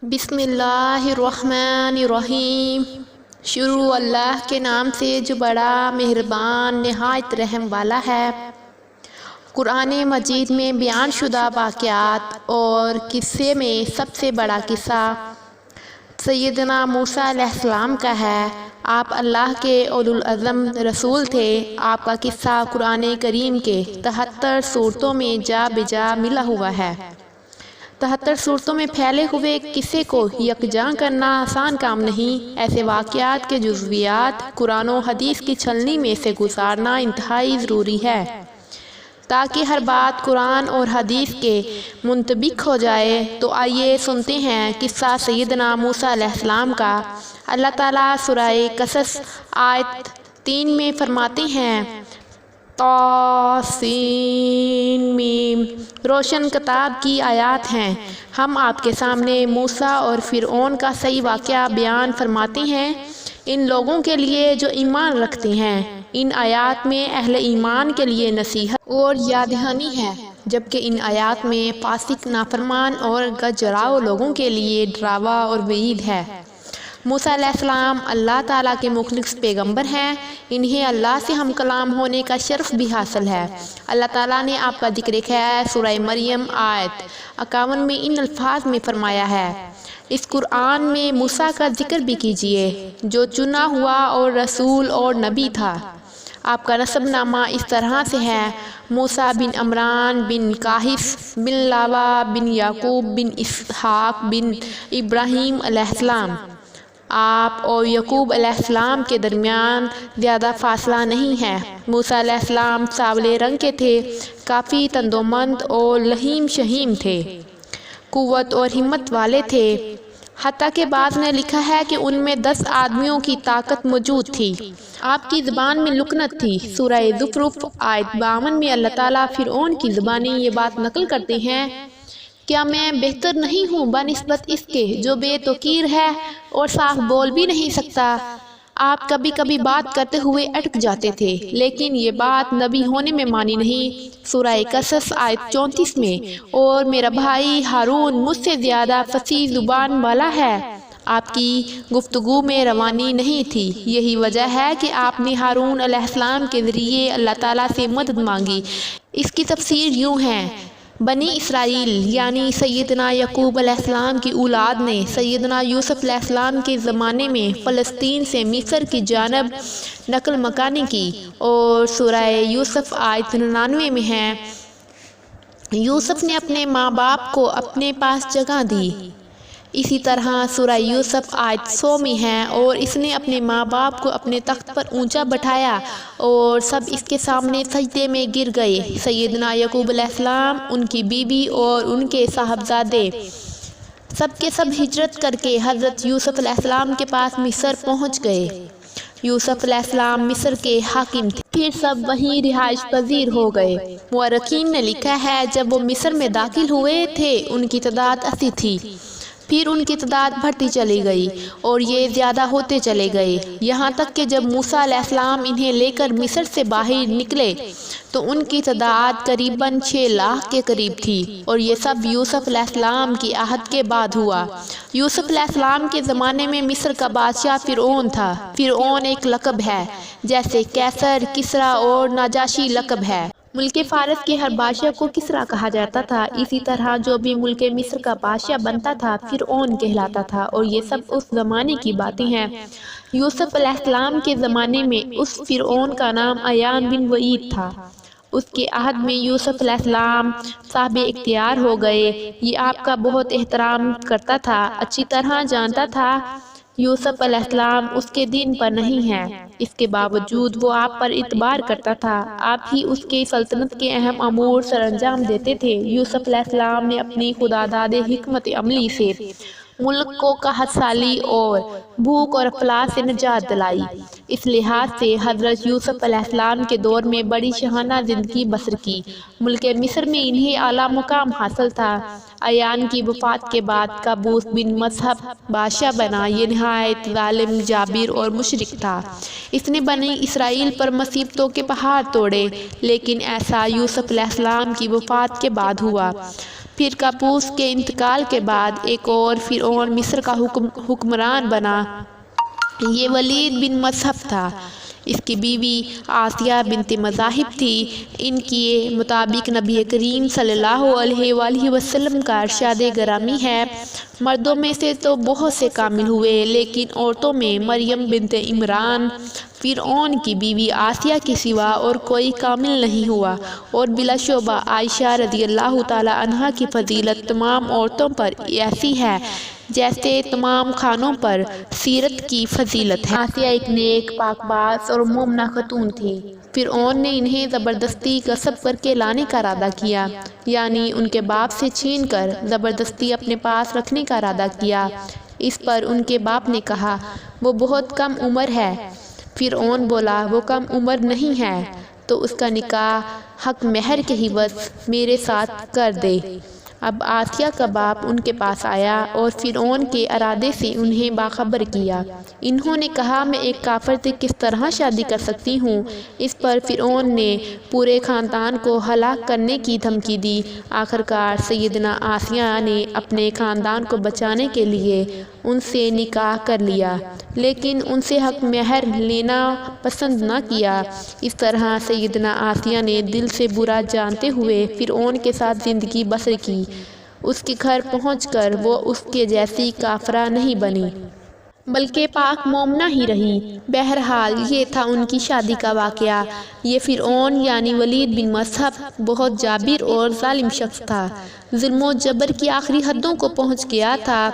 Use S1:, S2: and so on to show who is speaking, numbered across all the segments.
S1: بسم اللہ الرحمن الرحیم۔ شروع اللہ کے نام سے جو بڑا مہربان نہایت رحم والا ہے۔ قرآن مجید میں بیان شدہ واقعات اور قصے میں سب سے بڑا قصہ سیدنا موسیٰ علیہ السلام کا ہے۔ آپ اللہ کے اولو العزم رسول تھے۔ آپ کا قصہ قرآن کریم کے 73 سورتوں میں جا بجا ملا ہوا ہے۔ 73 سورتوں میں پھیلے ہوئے قصے کو یکجا کرنا آسان کام نہیں۔ ایسے واقعات کے جزویات قرآن و حدیث کی چھلنی میں سے گزارنا انتہائی ضروری ہے تاکہ ہر بات قرآن اور حدیث کے منطبق ہو جائے۔ تو آئیے سنتے ہیں قصہ سیدنا موسیٰ علیہ السلام کا۔ اللہ تعالیٰ سورہ قصص آیت 3 میں فرماتے ہیں طاسین میم، روشن کتاب کی آیات ہیں۔ ہم آپ کے سامنے موسیٰ اور فرعون کا صحیح واقعہ بیان فرماتے ہیں ان لوگوں کے لیے جو ایمان رکھتے ہیں۔ ان آیات میں اہل ایمان کے لیے نصیحت اور یاد دہانی ہے، جبکہ ان آیات میں فاسق، نافرمان اور گجراؤ لوگوں کے لیے ڈراوا اور وعید ہے۔ موسیٰ علیہ السلام اللہ تعالیٰ کے مخلص پیغمبر ہیں۔ انہیں اللہ سے ہم کلام ہونے کا شرف بھی حاصل ہے۔ اللہ تعالیٰ نے آپ کا ذکر کیا ہے سورہ مریم آیت 51 میں ان الفاظ میں فرمایا ہے اس قرآن میں موسیٰ کا ذکر بھی کیجیے جو چنا ہوا اور رسول اور نبی تھا۔ آپ کا نسب نامہ اس طرح سے ہے موسیٰ بن عمران بن قاہث بن لاوا بن یعقوب بن اسحاق بن ابراہیم علیہ السلام۔ آپ اور یعقوب علیہ السلام کے درمیان زیادہ فاصلہ نہیں ہے۔ موسیٰ علیہ السلام سانولے رنگ کے تھے، کافی تندومند اور لہیم شہیم تھے، قوت اور ہمت والے تھے، حتیٰ کہ بعض نے لکھا ہے کہ ان میں 10 آدمیوں کی طاقت موجود تھی۔ آپ کی زبان میں لکنت تھی۔ سورہ زخرف آیت 52 میں اللہ تعالیٰ فرعون کی زبانی یہ بات نقل کرتے ہیں کیا میں بہتر نہیں ہوں بنسبت اس کے جو بے توقیر ہے اور صاف بول بھی نہیں سکتا۔ آپ کبھی کبھی بات کرتے ہوئے اٹک جاتے تھے، لیکن یہ بات نبی ہونے میں مانی نہیں۔ سورہ قصص آیت 34 میں اور میرا بھائی ہارون مجھ سے زیادہ فصیح زبان والا ہے۔ آپ کی گفتگو میں روانی نہیں تھی، یہی وجہ ہے کہ آپ نے ہارون علیہ السلام کے ذریعے اللہ تعالیٰ سے مدد مانگی۔ اس کی تفسیر یوں ہے بنی اسرائیل یعنی سیدنا یعقوب علیہ السلام کی اولاد نے سیدنا یوسف علیہ السلام کے زمانے میں فلسطین سے مصر کی جانب نقل مکانی کی، اور سورہ یوسف آیت 99 میں ہے یوسف نے اپنے ماں باپ کو اپنے پاس جگہ دی۔ اسی طرح سورہ یوسف آیت 100 میں ہے اور اس نے اپنے ماں باپ کو اپنے تخت پر اونچا بٹھایا اور سب اس کے سامنے سجدے میں گر گئے۔ سیدنا یعقوب علیہ السلام، ان کی بیوی اور ان کے صاحبزادے سب کے سب ہجرت کر کے حضرت یوسف علیہ السلام کے پاس مصر پہنچ گئے۔ یوسف علیہ السلام مصر کے حاکم تھے، پھر سب وہیں رہائش پذیر ہو گئے۔ مورخین نے لکھا ہے جب وہ مصر میں داخل ہوئے تھے ان کی تعداد 80 تھی، پھر ان کی تعداد بڑھتی چلی گئی اور یہ زیادہ ہوتے چلے گئے، یہاں تک کہ جب موسیٰ علیہ السلام انہیں لے کر مصر سے باہر نکلے تو ان کی تعداد قریباً 6 لاکھ کے قریب تھی، اور یہ سب یوسف علیہ السلام کی عہد کے بعد ہوا۔ یوسف علیہ السلام کے زمانے میں مصر کا بادشاہ فرعون تھا۔ فرعون ایک لقب ہے، جیسے کیسر، کسریٰ اور نجاشی لقب ہے۔ ملک فارس کے ہر بادشاہ کو کسریٰ کہا جاتا تھا، اسی طرح جو بھی ملک مصر کا بادشاہ بنتا تھا فرعون کہلاتا تھا، اور یہ سب اس زمانے کی باتیں ہیں۔ یوسف علیہ السلام کے زمانے میں اس فرعون کا نام عیان بن وعید تھا۔ اس کے عہد میں یوسف علیہ السلام صاحب اختیار ہو گئے، یہ آپ کا بہت احترام کرتا تھا، اچھی طرح جانتا تھا یوسف علیہ السلام اس کے دین پر نہیں ہے، اس کے باوجود وہ آپ پر اعتبار کرتا تھا، آپ ہی اس کے سلطنت کے اہم امور سر انجام دیتے تھے۔ یوسف علیہ السلام نے اپنی خداداد حکمت عملی سے ملک کو قحط سالی اور بھوک اور افلاس سے نجات دلائی۔ اس لحاظ سے حضرت یوسف علیہ السلام کے دور میں بڑی شاہانہ زندگی بسر کی۔ ملک مصر میں انہیں اعلیٰ مقام حاصل تھا۔ عیان کی وفات کے بعد قابوس بن مصعب بادشاہ بنا، یہ نہایت ظالم، جابر اور مشرک تھا۔ اس نے بنی اسرائیل پر مصیبتوں کے پہاڑ توڑے، لیکن ایسا یوسف علیہ السلام کی وفات کے بعد ہوا۔ پھر کاپوس کے انتقال کے بعد ایک اور فرعون مصر کا حکمران بنا۔ یہ ولید بن مصعب تھا۔ اس کی بیوی آسیہ بنت مذاہب تھی۔ ان کے مطابق نبی کریم صلی اللہ علیہ وآلہ وسلم کا ارشاد گرامی ہے، مردوں میں سے تو بہت سے کامل ہوئے، لیکن عورتوں میں مریم بنت عمران فرعون کی بیوی آسیہ کے سوا اور کوئی کامل نہیں ہوا، اور بلا شبہ عائشہ رضی اللہ تعالی عنہا کی فضیلت تمام عورتوں پر ایسی ہے جیسے تمام خانوں پر سیرت کی فضیلت ہے۔ آسیہ ایک نیک، پاک باز اور مومنہ خاتون تھی۔ فرعون نے انہیں زبردستی غصب کر کے لانے کا ارادہ کیا، یعنی ان کے باپ سے چھین کر زبردستی اپنے پاس رکھنے کا ارادہ کیا۔ اس پر ان کے باپ نے کہا، وہ بہت کم عمر ہے۔ فرعون بولا، وہ کم عمر نہیں ہے تو اس کا نکاح حق مہر کے عوض میرے ساتھ کر دے۔ اب آسیہ کا باپ ان کے پاس آیا اور فرعون کے ارادے سے انہیں باخبر کیا۔ انہوں نے کہا، میں ایک کافر سے کس طرح شادی کر سکتی ہوں؟ اس پر فرعون نے پورے خاندان کو ہلاک کرنے کی دھمکی دی۔ آخرکار سیدنا آسیہ نے اپنے خاندان کو بچانے کے لیے ان سے نکاح کر لیا، لیکن ان سے حق مہر لینا پسند نہ کیا۔ اس طرح سیدنا آسیہ نے دل سے برا جانتے ہوئے فرعون کے ساتھ زندگی بسر کی۔ اس کے گھر پہنچ کر وہ اس کے جیسی کافرہ نہیں بنی، بلکہ پاک مومنہ ہی رہی۔ بہرحال یہ تھا ان کی شادی کا واقعہ۔ یہ فرعون یعنی ولید بن مصعب بہت جابر اور ظالم شخص تھا۔ ظلم و جبر کی آخری حدوں کو پہنچ گیا تھا،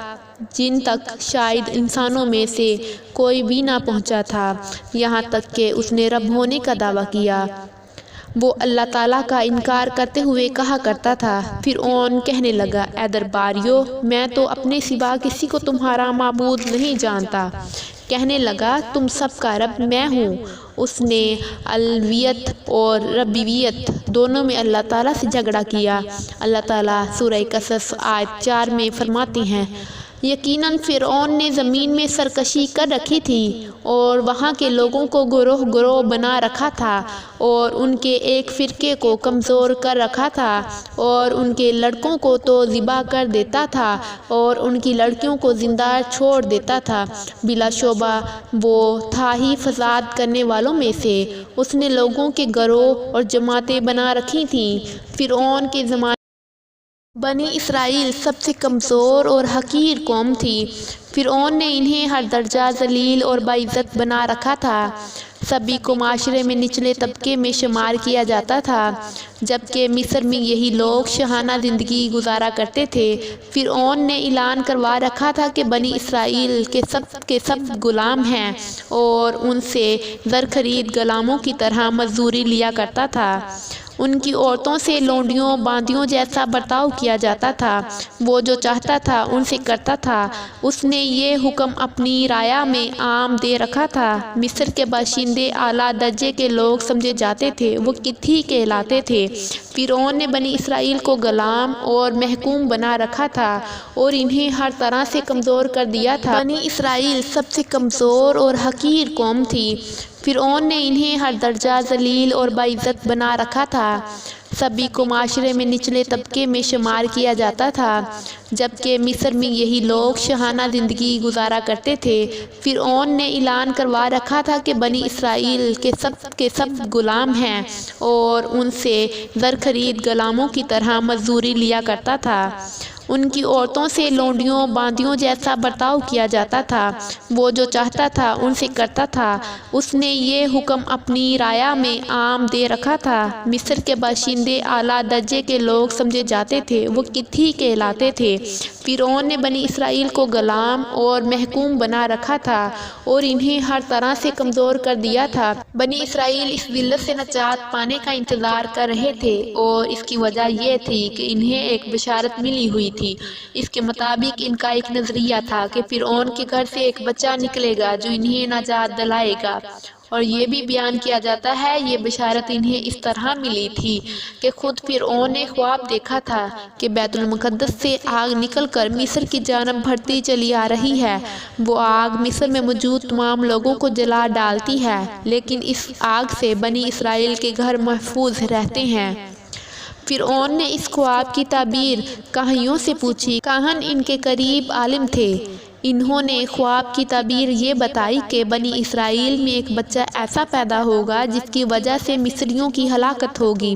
S1: جن تک شاید انسانوں میں سے کوئی بھی نہ پہنچا تھا۔ یہاں تک کہ اس نے رب ہونے کا دعویٰ کیا۔ وہ اللہ تعالیٰ کا انکار کرتے ہوئے کہا کرتا تھا۔ فرعون کہنے لگا، اے درباریوں، میں تو اپنے سوا کسی کو تمہارا معبود نہیں جانتا۔ کہنے لگا، تم سب کا رب میں ہوں۔ اس نے الوہیت اور ربوبیت دونوں میں اللہ تعالیٰ سے جھگڑا کیا۔ اللہ تعالیٰ سورہ قصص آیت 4 میں فرماتے ہیں، یقیناً فرعون نے زمین میں سرکشی کر رکھی تھی اور وہاں کے لوگوں کو گروہ گروہ بنا رکھا تھا اور ان کے ایک فرقے کو کمزور کر رکھا تھا، اور ان کے لڑکوں کو تو ذبح کر دیتا تھا اور ان کی لڑکیوں کو زندہ چھوڑ دیتا تھا۔ بلا شبہ وہ تھا ہی فساد کرنے والوں میں سے۔ اس نے لوگوں کے گروہ اور جماعتیں بنا رکھی تھیں۔ فرعون کے زمانے بنی اسرائیل سب سے کمزور اور حقیر قوم تھی۔ فرعون نے انہیں ہر درجہ ذلیل اور باعزت بنا رکھا تھا۔ سبھی کو معاشرے میں نچلے طبقے میں شمار کیا جاتا تھا، جبکہ مصر میں یہی لوگ شاہانہ زندگی گزارا کرتے تھے۔ فرعون نے اعلان کروا رکھا تھا کہ بنی اسرائیل کے سب غلام ہیں اور ان سے زر خرید غلاموں کی طرح مزدوری لیا کرتا تھا۔ ان کی عورتوں سے لونڈیوں باندیوں جیسا برتاؤ کیا جاتا تھا۔ وہ جو چاہتا تھا ان سے کرتا تھا۔ اس نے یہ حکم اپنی رعایا میں عام دے رکھا تھا۔ مصر کے باشندے اعلیٰ درجے کے لوگ سمجھے جاتے تھے، وہ کتھی کہلاتے تھے۔ فرعون نے بنی اسرائیل کو غلام اور محکوم بنا رکھا تھا اور انہیں ہر طرح سے کمزور کر دیا تھا۔ بنی اسرائیل سب سے کمزور اور حقیر قوم تھی۔ فرعون نے انہیں ہر درجہ ذلیل اور باعزت بنا رکھا تھا۔ سبھی کو معاشرے میں نچلے طبقے میں شمار کیا جاتا تھا، جبکہ مصر میں یہی لوگ شاہانہ زندگی گزارا کرتے تھے۔ فرعون نے اعلان کروا رکھا تھا کہ بنی اسرائیل کے سب غلام ہیں اور ان سے زر خرید غلاموں کی طرح مزدوری لیا کرتا تھا۔ ان کی عورتوں سے لونڈیوں باندیوں جیسا برتاؤ کیا جاتا تھا۔ وہ جو چاہتا تھا ان سے کرتا تھا۔ اس نے یہ حکم اپنی رعایا میں عام دے رکھا تھا۔ مصر کے باشندے اعلیٰ درجے کے لوگ سمجھے جاتے تھے، وہ کتھی کہلاتے تھے۔ فرعون نے بنی اسرائیل کو غلام اور محکوم بنا رکھا تھا اور انہیں ہر طرح سے کمزور کر دیا تھا۔ بنی اسرائیل اس ذلت سے نجات پانے کا انتظار کر رہے تھے، اور اس کی وجہ یہ تھی کہ انہیں ایک بشارت ملی ہوئی تھی۔ اس کے مطابق ان کا ایک نظریہ تھا کہ فرعون کے گھر سے ایک بچہ نکلے گا جو انہیں نجات دلائے گا، اور یہ بھی بیان کیا جاتا ہے یہ بشارت انہیں اس طرح ملی تھی کہ خود فرعون نے خواب دیکھا تھا کہ بیت المقدس سے آگ نکل کر مصر کی جانب بڑھتی چلی آ رہی ہے۔ وہ آگ مصر میں موجود تمام لوگوں کو جلا ڈالتی ہے، لیکن اس آگ سے بنی اسرائیل کے گھر محفوظ رہتے ہیں۔ فرعون نے اس خواب کی تعبیر کاہنوں سے پوچھی۔ کاہن ان کے قریب عالم تھے۔ انہوں نے خواب کی تعبیر یہ بتائی کہ بنی اسرائیل میں ایک بچہ ایسا پیدا ہوگا جس کی وجہ سے مصریوں کی ہلاکت ہوگی۔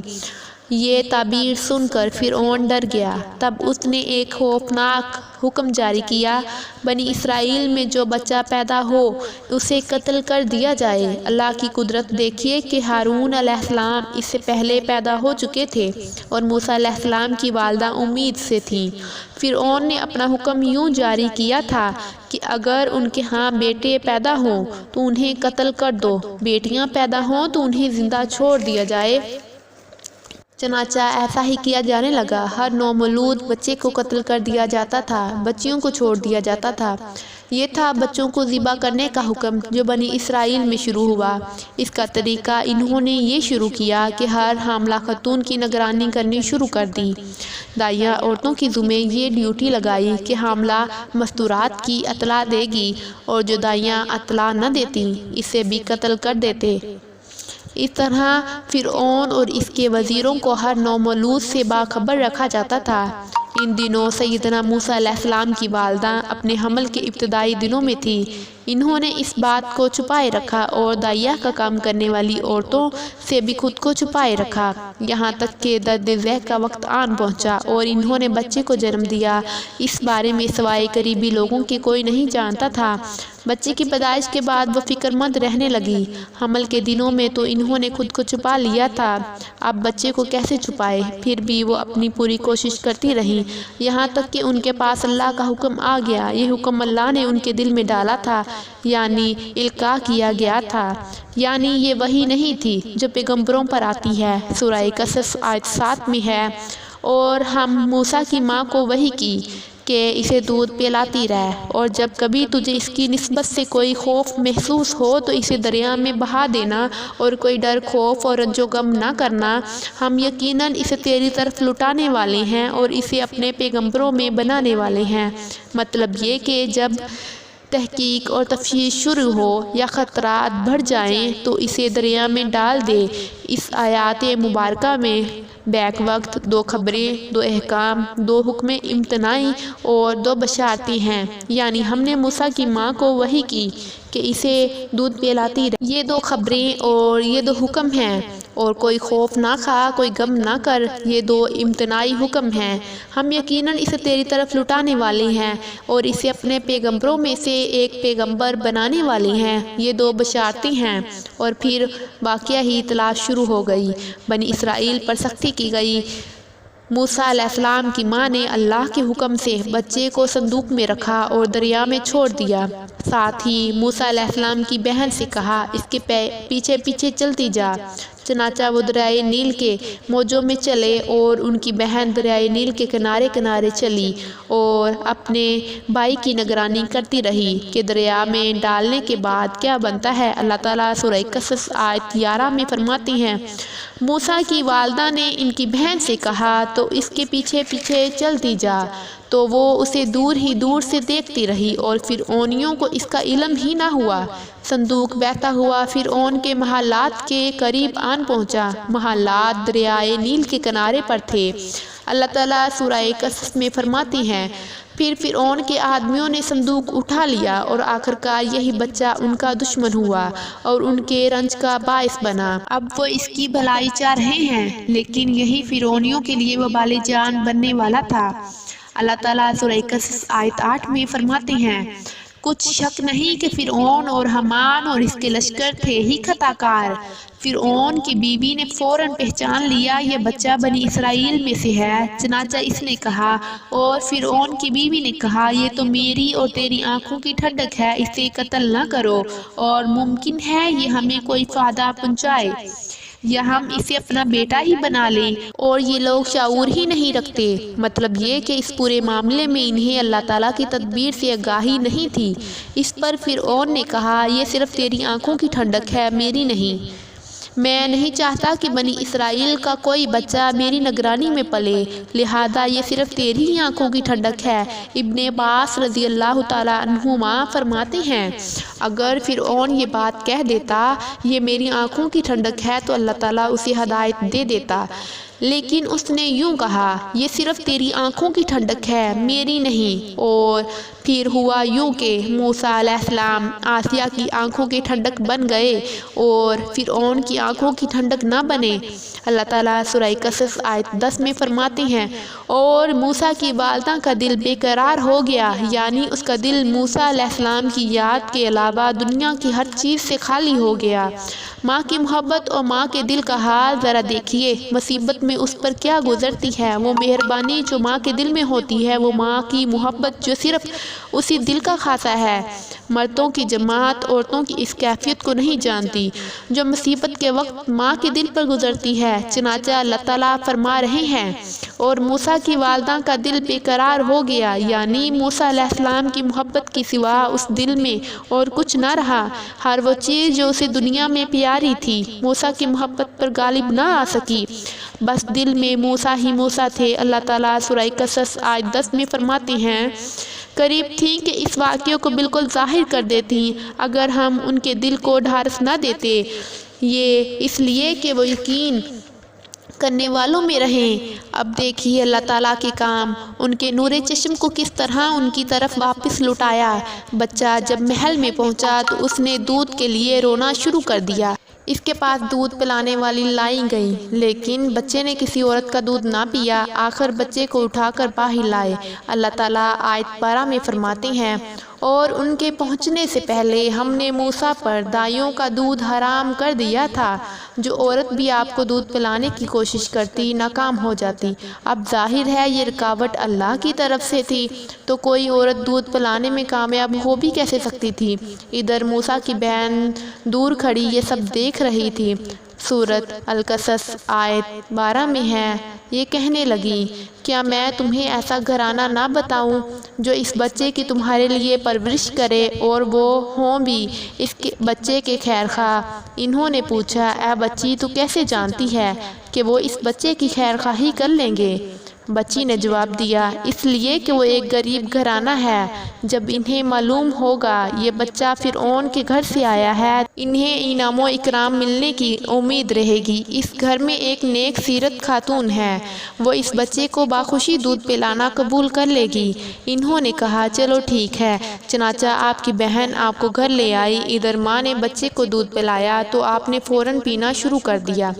S1: یہ تعبیر سن کر فرعون ڈر گیا۔ تب اس نے ایک خوفناک حکم جاری کیا، بنی اسرائیل میں جو بچہ پیدا ہو اسے قتل کر دیا جائے۔ اللہ کی قدرت دیکھیے کہ ہارون علیہ السلام اس سے پہلے پیدا ہو چکے تھے اور موسیٰ علیہ السلام کی والدہ امید سے تھیں۔ فرعون نے اپنا حکم یوں جاری کیا تھا کہ اگر ان کے ہاں بیٹے پیدا ہوں تو انہیں قتل کر دو، بیٹیاں پیدا ہوں تو انہیں زندہ چھوڑ دیا جائے۔ چنانچہ ایسا ہی کیا جانے لگا۔ ہر نومولود بچے کو قتل کر دیا جاتا تھا، بچیوں کو چھوڑ دیا جاتا تھا۔ یہ تھا بچوں کو ذبح کرنے کا حکم جو بنی اسرائیل میں شروع ہوا۔ اس کا طریقہ انہوں نے یہ شروع کیا کہ ہر حاملہ خاتون کی نگرانی کرنی شروع کر دی۔ دائیاں عورتوں کی ذمہ یہ ڈیوٹی لگائی کہ حاملہ مستورات کی اطلاع دے گی اور جو دائیاں اطلاع نہ دیتی اسے بھی قتل کر دیتے۔ اس طرح فرعون اور اس کے وزیروں کو ہر نومولود سے باخبر رکھا جاتا تھا۔ ان دنوں سیدنا موسیٰ علیہ السلام کی والدہ اپنے حمل کے ابتدائی دنوں میں تھی۔ انہوں نے اس بات کو چھپائے رکھا اور دائیہ کا کام کرنے والی عورتوں سے بھی خود کو چھپائے رکھا، یہاں تک کہ درد ذہ کا وقت آن پہنچا اور انہوں نے بچے کو جنم دیا۔ اس بارے میں سوائے قریبی لوگوں کے کوئی نہیں جانتا تھا۔ بچے کی پیدائش کے بعد وہ فکر مند رہنے لگی۔ حمل کے دنوں میں تو انہوں نے خود کو چھپا لیا تھا، اب بچے کو کیسے چھپائے؟ پھر بھی وہ اپنی پوری کوشش کرتی رہیں، یہاں تک کہ ان کے پاس اللہ کا حکم آ گیا۔ یہ حکم اللہ نے ان کے دل میں ڈالا تھا، یعنی القاء کیا گیا تھا، یعنی یہ وحی نہیں تھی جو پیغمبروں پر آتی ہے۔ سورہ قصص آیت 7 میں ہے، اور ہم موسیٰ کی ماں کو وحی کی کہ اسے دودھ پلاتی رہ، اور جب کبھی تجھے اس کی نسبت سے کوئی خوف محسوس ہو تو اسے دریا میں بہا دینا اور کوئی ڈر، خوف اور رنج و غم نہ کرنا، ہم یقیناً اسے تیری طرف لوٹانے والے ہیں اور اسے اپنے پیغمبروں میں بنانے والے ہیں۔ مطلب یہ کہ جب تحقیق اور تفتیش شروع ہو یا خطرات بڑھ جائیں تو اسے دریا میں ڈال دے۔ اس آیات مبارکہ میں بیک وقت 2 خبریں، 2 احکام، 2 حکم امتناعی اور 2 بشارتیں ہیں، یعنی ہم نے موسیٰ کی ماں کو وحی کی کہ اسے دودھ پلاتی رہے۔ یہ 2 خبریں اور یہ 2 حکم ہیں، اور کوئی خوف نہ کھا، کوئی غم نہ کر، یہ 2 امتناعی حکم ہیں۔ ہم یقیناً اسے تیری طرف لوٹانے والے ہیں اور اسے اپنے پیغمبروں میں سے ایک پیغمبر بنانے والے ہیں۔ یہ 2 بشارتیں ہیں۔ اور پھر واقعہ ہی تلاش شروع ہو گئی، بنی اسرائیل پر سختی کی گئی۔ موسیٰ علیہ السلام کی ماں نے اللہ کے حکم سے بچے کو صندوق میں رکھا اور دریا میں چھوڑ دیا۔ ساتھ ہی موسیٰ علیہ السلام کی بہن سے کہا، اس کے پیچھے پیچھے چلتی جا۔ چنانچہ وہ دریائے نیل کے موجوں میں چلے اور ان کی بہن دریائے نیل کے کنارے کنارے چلی اور اپنے بھائی کی نگرانی کرتی رہی کہ دریا میں ڈالنے کے بعد کیا بنتا ہے۔ اللہ تعالیٰ سورہ قصص آیت 11 میں فرماتے ہیں، موسیٰ کی والدہ نے ان کی بہن سے کہا تو اس کے پیچھے پیچھے چلتی جا، تو وہ اسے دور سے دیکھتی رہی اور فرعونیوں کو اس کا علم ہی نہ ہوا۔ صندوق بہتا ہوا فرعون کے محلات کے قریب آن پہنچا۔ محلات دریائے نیل کے کنارے پر تھے۔ اللہ تعالیٰ سورہ قصص میں فرماتے ہیں، پھر فرعون کے آدمیوں نے صندوق اٹھا لیا اور آخرکار یہی بچہ ان کا دشمن ہوا اور ان کے رنج کا باعث بنا۔ اب وہ اس کی بھلائی چاہ رہے ہیں، لیکن یہی فرعونیوں کے لیے وبال جان بننے والا تھا۔ اللہ تعالیٰ سورہ قصص آیت 8 میں فرماتے ہیں، کچھ شک نہیں کہ فرعون اور حامان اور اس کے لشکر تھے ہی خطا کار۔ فرعون کی بیوی نے فوراً پہچان لیا یہ بچہ بنی اسرائیل میں سے ہے، چنانچہ اس نے کہا، اور فرعون کی بیوی نے کہا، یہ تو میری اور تیری آنکھوں کی ٹھنڈک ہے، اسے قتل نہ کرو، اور ممکن ہے یہ ہمیں کوئی فائدہ پہنچائے یا ہم اسے اپنا بیٹا ہی بنا لیں۔ اور یہ لوگ شعور ہی نہیں رکھتے۔ مطلب یہ کہ اس پورے معاملے میں انہیں اللہ تعالیٰ کی تدبیر سے آگاہی نہیں تھی۔ اس پر فرعون نے کہا، یہ صرف تیری آنکھوں کی ٹھنڈک ہے، میری نہیں۔ میں نہیں چاہتا کہ بنی اسرائیل کا کوئی بچہ میری نگرانی میں پلے، لہذا یہ صرف تیری ہی آنکھوں کی ٹھنڈک ہے۔ ابن عباس رضی اللہ تعالیٰ عنہما فرماتے ہیں، اگر فرعون یہ بات کہہ دیتا یہ میری آنکھوں کی ٹھنڈک ہے تو اللہ تعالیٰ اسے ہدایت دے دیتا، لیکن اس نے یوں کہا، یہ صرف تیری آنکھوں کی ٹھنڈک ہے، میری نہیں۔ اور پھر ہوا یوں کہ موسیٰ علیہ السلام آسیہ کی آنکھوں کی ٹھنڈک بن گئے اور فرعون کی آنکھوں کی ٹھنڈک نہ بنے۔ اللہ تعالیٰ سورہ قصص آیت 10 میں فرماتے ہیں، اور موسیٰ کی والدہ کا دل بے قرار ہو گیا، یعنی اس کا دل موسیٰ علیہ السلام کی یاد کے علاوہ دنیا کی ہر چیز سے خالی ہو گیا۔ ماں کی محبت اور ماں کے دل کا حال ذرا دیکھیے، مصیبت میں اس پر کیا گزرتی ہے۔ وہ مہربانی جو ماں کے دل میں ہوتی ہے، وہ ماں کی محبت جو صرف اسی دل کا خاصہ ہے۔ مردوں کی جماعت عورتوں کی اس کیفیت کو نہیں جانتی جو مصیبت کے وقت ماں کے دل پر گزرتی ہے۔ چنانچہ اللہ تعالیٰ فرما رہے ہیں، اور موسیٰ کی والدہ کا دل بے قرار ہو گیا، یعنی موسیٰ علیہ السلام کی محبت کے سوا اس دل میں اور کچھ نہ رہا۔ ہر وہ چیز جو اسے دنیا میں پیاری تھی موسیٰ کی محبت پر غالب نہ آ سکی، بس دل میں موسیٰ ہی موسیٰ تھے۔ اللہ تعالیٰ سورہ قصص آیت 10 میں فرماتے ہیں، قریب تھی کہ اس واقعے کو بالکل ظاہر کر دیتی اگر ہم ان کے دل کو ڈھارس نہ دیتے، یہ اس لیے کہ وہ یقین کرنے والوں میں رہیں۔ اب دیکھیے اللہ تعالیٰ کے کام، ان کے نور چشم کو کس طرح ان کی طرف واپس لوٹایا۔ بچہ جب محل میں پہنچا تو اس نے دودھ کے لیے رونا شروع کر دیا۔ اس کے پاس دودھ پلانے والی لائی گئی، لیکن بچے نے کسی عورت کا دودھ نہ پیا۔ آخر بچے کو اٹھا کر باہر لائے۔ اللہ تعالیٰ آیت 12 میں فرماتے ہیں، اور ان کے پہنچنے سے پہلے ہم نے موسیٰ پر دائیوں کا دودھ حرام کر دیا تھا۔ جو عورت بھی آپ کو دودھ پلانے کی کوشش کرتی ناکام ہو جاتی۔ اب ظاہر ہے یہ رکاوٹ اللہ کی طرف سے تھی، تو کوئی عورت دودھ پلانے میں کامیاب ہو بھی کیسے سکتی تھی۔ ادھر موسیٰ کی بہن دور کھڑی یہ سب دیکھ رہی تھی۔ سورۃ القصص آیت 12 میں ہے، یہ کہنے لگی، کیا میں تمہیں ایسا گھرانہ نہ بتاؤں جو اس بچے کی تمہارے لیے پرورش کرے اور وہ ہوں بھی اس کے بچے کے خیر خواہ۔ انہوں نے پوچھا، اے بچی تو کیسے جانتی ہے کہ وہ اس بچے کی خیر خواہی کر لیں گے؟ بچی نے جواب دیا، اس لیے کہ وہ ایک غریب گھرانہ ہے۔ جب انہیں معلوم ہوگا یہ بچہ فرعون کے گھر سے آیا ہے، انہیں انعام و اکرام ملنے کی امید رہے گی۔ اس گھر میں ایک نیک سیرت خاتون ہے، وہ اس بچے کو باخوشی دودھ پلانا قبول کر لے گی۔ انہوں نے کہا، چلو ٹھیک ہے۔ چنانچہ آپ کی بہن آپ کو گھر لے آئی۔ ادھر ماں نے بچے کو دودھ پلایا تو آپ نے فوراً پینا شروع کر دیا۔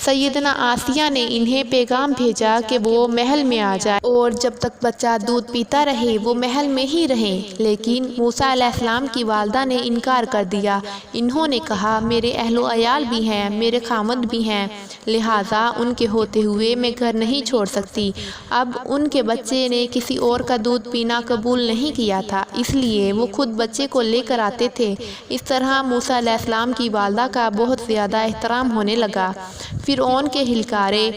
S1: سیدنا آسیہ نے انہیں پیغام بھیجا کہ وہ محل میں آ جائے اور جب تک بچہ دودھ پیتا رہے وہ محل میں ہی رہیں، لیکن موسیٰ علیہ السلام کی والدہ نے انکار کر دیا۔ انہوں نے کہا، میرے اہل و عیال بھی ہیں، میرے خامند بھی ہیں، لہٰذا ان کے ہوتے ہوئے میں گھر نہیں چھوڑ سکتی۔ اب ان کے بچے نے کسی اور کا دودھ پینا قبول نہیں کیا تھا، اس لیے وہ خود بچے کو لے کر آتے تھے۔ اس طرح موسیٰ علیہ السلام کی والدہ کا بہت زیادہ احترام ہونے لگا۔ فرعون کے ہلکارے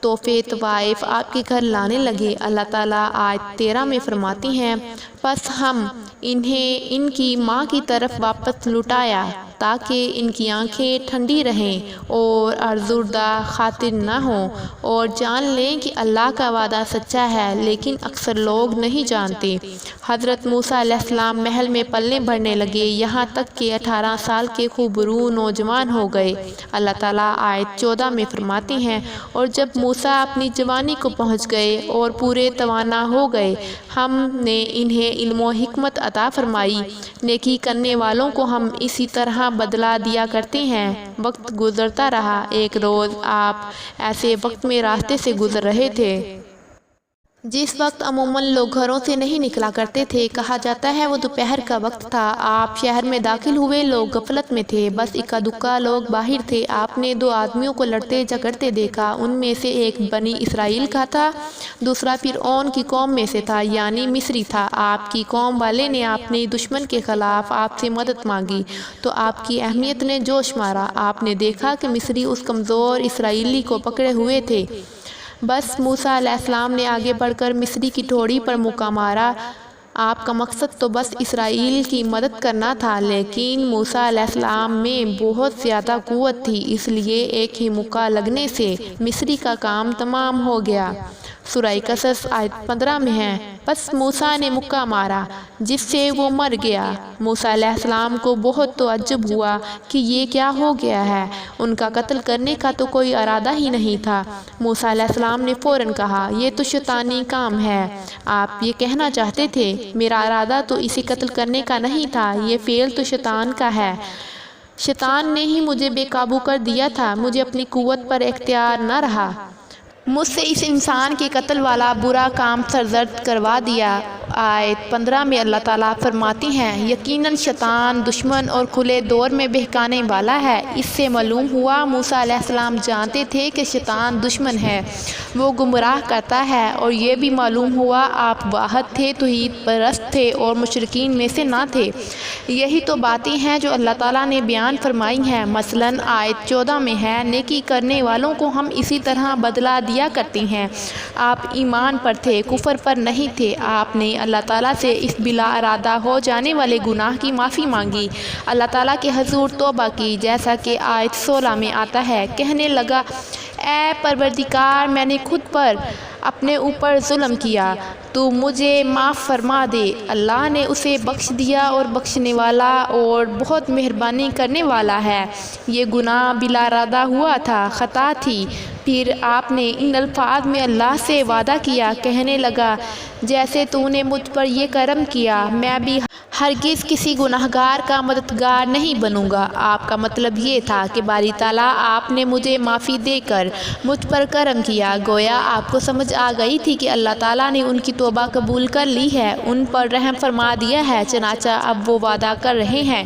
S1: تحفے طوائف آپ کے گھر لانے لگے۔ اللہ تعالیٰ آیت 13 میں فرماتی ہیں، پس ہم انہیں ان کی ماں کی طرف واپس لوٹایا تاکہ ان کی آنکھیں ٹھنڈی رہیں اور افسردہ خاطر نہ ہوں، اور جان لیں کہ اللہ کا وعدہ سچا ہے، لیکن اکثر لوگ نہیں جانتے۔ حضرت موسیٰ علیہ السلام محل میں پلنے بھرنے لگے، یہاں تک کہ 18 سال کے خوبرو نوجوان ہو گئے۔ اللہ تعالیٰ آیت 14 میں فرماتے ہیں، اور جب موسیٰ اپنی جوانی کو پہنچ گئے اور پورے توانا ہو گئے، ہم نے انہیں علم و حکمت عطا فرمائی۔ نیکی کرنے والوں کو ہم اسی طرح بدلہ دیا کرتے ہیں۔ وقت گزرتا رہا۔ ایک روز آپ ایسے وقت میں راستے سے گزر رہے تھے جس وقت عموماً لوگ گھروں سے نہیں نکلا کرتے تھے، کہا جاتا ہے وہ دوپہر کا وقت تھا۔ آپ شہر میں داخل ہوئے، لوگ غفلت میں تھے، بس اکا دکا لوگ باہر تھے۔ آپ نے 2 آدمیوں کو لڑتے جھگڑتے دیکھا، ان میں سے ایک بنی اسرائیل کا تھا، دوسرا فرعون کی قوم میں سے تھا، یعنی مصری تھا۔ آپ کی قوم والے نے اپنے دشمن کے خلاف آپ سے مدد مانگی تو آپ کی اہمیت نے جوش مارا۔ آپ نے دیکھا کہ مصری اس کمزور اسرائیلی کو پکڑے ہوئے تھے، بس موسیٰ علیہ السلام نے آگے بڑھ کر مصری کی ٹھوڑی پر مکہ مارا۔ آپ کا مقصد تو بس اسرائیل کی مدد کرنا تھا، لیکن موسیٰ علیہ السلام میں بہت زیادہ قوت تھی، اس لیے ایک ہی مکہ لگنے سے مصری کا کام تمام ہو گیا۔ سورہ قصص آیت 15 میں ہے، بس موسیٰ نے مکہ مارا جس سے وہ مر گیا۔ موسیٰ علیہ السلام کو بہت تعجب ہوا کہ یہ کیا ہو گیا ہے، ان کا قتل کرنے کا تو کوئی ارادہ ہی نہیں تھا۔ موسیٰ علیہ السلام نے فوراً کہا، یہ تو شیطانی کام ہے، آپ یہ کہنا چاہتے تھے، میرا ارادہ تو اسے قتل کرنے کا نہیں تھا، یہ فعل تو شیطان کا ہے، شیطان نے ہی مجھے بے قابو کر دیا تھا، مجھے اپنی قوت پر اختیار نہ رہا، مجھ سے اس انسان کے قتل والا برا کام سرزد کروا دیا۔ آیت 15 میں اللہ تعالیٰ فرماتی ہیں، یقیناً شیطان دشمن اور کھلے دور میں بہکانے والا ہے۔ اس سے معلوم ہوا موسیٰ علیہ السلام جانتے تھے کہ شیطان دشمن ہے، وہ گمراہ کرتا ہے، اور یہ بھی معلوم ہوا آپ واحد تھے، توحید پرست تھے اور مشرکین میں سے نہ تھے۔ یہی تو باتیں ہیں جو اللہ تعالیٰ نے بیان فرمائی ہیں۔ مثلاً آیت 14 میں ہے، نیکی کرنے والوں کو ہم اسی طرح بدلہ دیا کرتے ہیں۔ آپ ایمان پر تھے، کفر پر نہیں تھے۔ آپ نے اللہ تعالیٰ سے اس بلا ارادہ ہو جانے والے گناہ کی معافی مانگی، اللہ تعالیٰ کے حضور توبہ کی، جیسا کہ آیت 16 میں آتا ہے، کہنے لگا، اے پروردگار، میں نے خود پر اپنے اوپر ظلم کیا، تو مجھے معاف فرما دے۔ اللہ نے اسے بخش دیا اور بخشنے والا اور بہت مہربانی کرنے والا ہے۔ یہ گناہ بلا ارادہ ہوا تھا، خطا تھی۔ پھر آپ نے ان الفاظ میں اللہ سے وعدہ کیا، کہنے لگا، جیسے تو نے مجھ پر یہ کرم کیا، میں بھی ہرگز کسی گناہگار کا مددگار نہیں بنوں گا۔ آپ کا مطلب یہ تھا کہ باری تعالیٰ آپ نے مجھے معافی دے کر مجھ پر کرم کیا۔ گویا آپ کو سمجھ آ گئی تھی کہ اللہ تعالیٰ نے ان کی توبہ قبول کر لی ہے، ان پر رحم فرما دیا ہے، چنانچہ اب وہ وعدہ کر رہے ہیں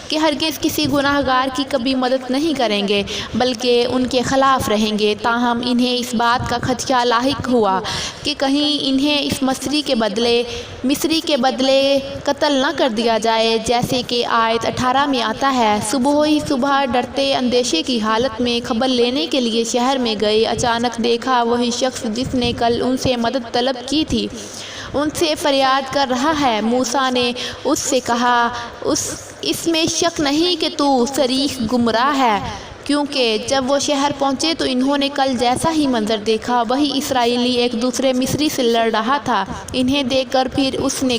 S1: کہ ہرگز کسی گناہگار کی کبھی مدد نہیں کریں گے بلکہ ان کے خلاف رہیں گے۔ تاہم انہیں اس بات کا خدشہ لاحق ہوا کہ کہیں انہیں اس مصری کے بدلے قتل نہ کر دیا جائے، جیسے کہ آیت 18 میں آتا ہے، صبح ہی صبح ڈرتے اندیشے کی حالت میں خبر لینے کے لیے شہر میں گئے، اچانک دیکھا وہی شخص جس نے کل ان سے مدد طلب کی تھی ان سے فریاد کر رہا ہے۔ موسیٰ نے اس سے کہا، اس میں شک نہیں کہ تو صریح گمراہ ہے، کیونکہ جب وہ شہر پہنچے تو انہوں نے کل جیسا ہی منظر دیکھا، وہی اسرائیلی ایک دوسرے مصری سے لڑ رہا تھا۔ انہیں دیکھ کر پھر اس نے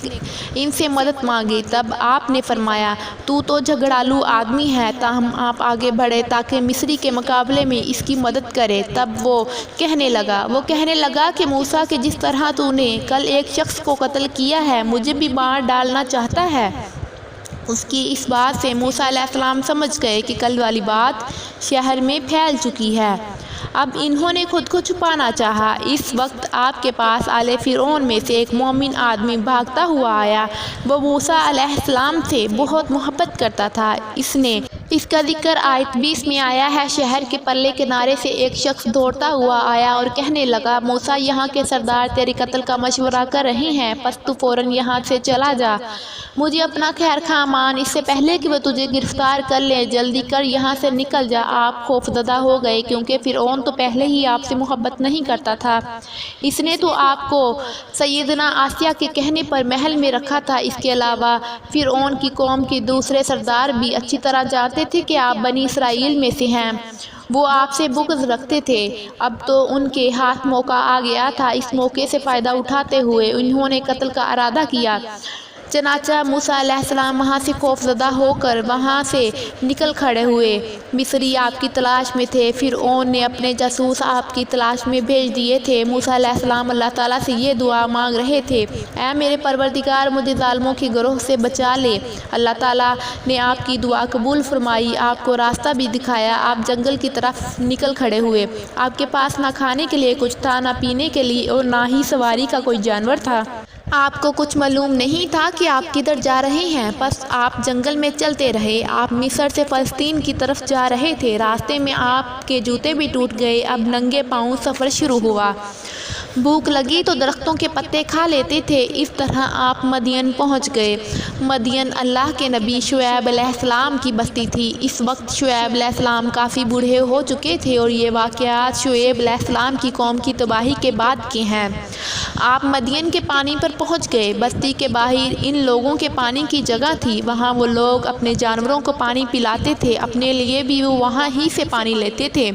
S1: ان سے مدد مانگی، تب آپ نے فرمایا، تو جھگڑالو آدمی ہے، تاہم آپ آگے بڑھے تاکہ مصری کے مقابلے میں اس کی مدد کرے۔ تب وہ کہنے لگا کہ موسیٰ کہ جس طرح تو نے کل ایک شخص کو قتل کیا ہے، مجھے بھی مار ڈالنا چاہتا ہے۔ اس کی اس بات سے موسیٰ علیہ السلام سمجھ گئے کہ کل والی بات شہر میں پھیل چکی ہے۔ اب انہوں نے خود کو چھپانا چاہا۔ اس وقت آپ کے پاس آل فرعون میں سے ایک مومن آدمی بھاگتا ہوا آیا۔ وہ موسیٰ علیہ السلام سے بہت محبت کرتا تھا۔ اس کا ذکر آیت 20 میں آیا ہے، شہر کے پرلے کنارے سے ایک شخص دوڑتا ہوا آیا اور کہنے لگا، موسیٰ یہاں کے سردار تیرے قتل کا مشورہ کر رہے ہیں، پس تو فوراً یہاں سے چلا جا، مجھے اپنا خیر خواہ مان، اس سے پہلے کہ وہ تجھے گرفتار کر لیں، جلدی کر یہاں سے نکل جا۔ آپ خوفزدہ ہو گئے کیونکہ فرعون تو پہلے ہی آپ سے محبت نہیں کرتا تھا، اس نے تو آپ کو سیدنا آسیہ کے کہنے پر محل میں رکھا تھا۔ اس کے علاوہ فرعون کی قوم کے دوسرے سردار بھی اچھی طرح جانتے تھے کہ آپ بنی اسرائیل میں سے ہیں، وہ آپ سے بغض رکھتے تھے۔ اب تو ان کے ہاتھ موقع آ گیا تھا، اس موقع سے فائدہ اٹھاتے ہوئے انہوں نے قتل کا ارادہ کیا۔ چنانچہ موسیٰ علیہ السلام وہاں سے خوفزدہ ہو کر وہاں سے نکل کھڑے ہوئے۔ مصری آپ کی تلاش میں تھے، فرعون نے اپنے جاسوس آپ کی تلاش میں بھیج دیے تھے۔ موسیٰ علیہ السلام اللہ تعالیٰ سے یہ دعا مانگ رہے تھے، اے میرے پروردگار، مجھے ظالموں کے گروہ سے بچا لے۔ اللہ تعالیٰ نے آپ کی دعا قبول فرمائی، آپ کو راستہ بھی دکھایا۔ آپ جنگل کی طرف نکل کھڑے ہوئے۔ آپ کے پاس نہ کھانے کے لیے کچھ تھا، نہ پینے کے لیے، اور نہ ہی سواری کا کوئی جانور تھا۔ آپ کو کچھ معلوم نہیں تھا کہ آپ کدھر جا رہے ہیں، بس آپ جنگل میں چلتے رہے۔ آپ مصر سے فلسطین کی طرف جا رہے تھے، راستے میں آپ کے جوتے بھی ٹوٹ گئے۔ اب ننگے پاؤں سفر شروع ہوا۔ بھوک لگی تو درختوں کے پتے کھا لیتے تھے۔ اس طرح آپ مدین پہنچ گئے۔ مدین اللہ کے نبی شعیب علیہ السلام کی بستی تھی۔ اس وقت شعیب علیہ السلام کافی بوڑھے ہو چکے تھے اور یہ واقعات شعیب علیہ السلام کی قوم کی تباہی کے بعد کے ہیں۔ آپ مدین کے پانی پر پہنچ گئے۔ بستی کے باہر ان لوگوں کے پانی کی جگہ تھی، وہاں وہ لوگ اپنے جانوروں کو پانی پلاتے تھے، اپنے لیے بھی وہ وہاں ہی سے پانی لیتے تھے۔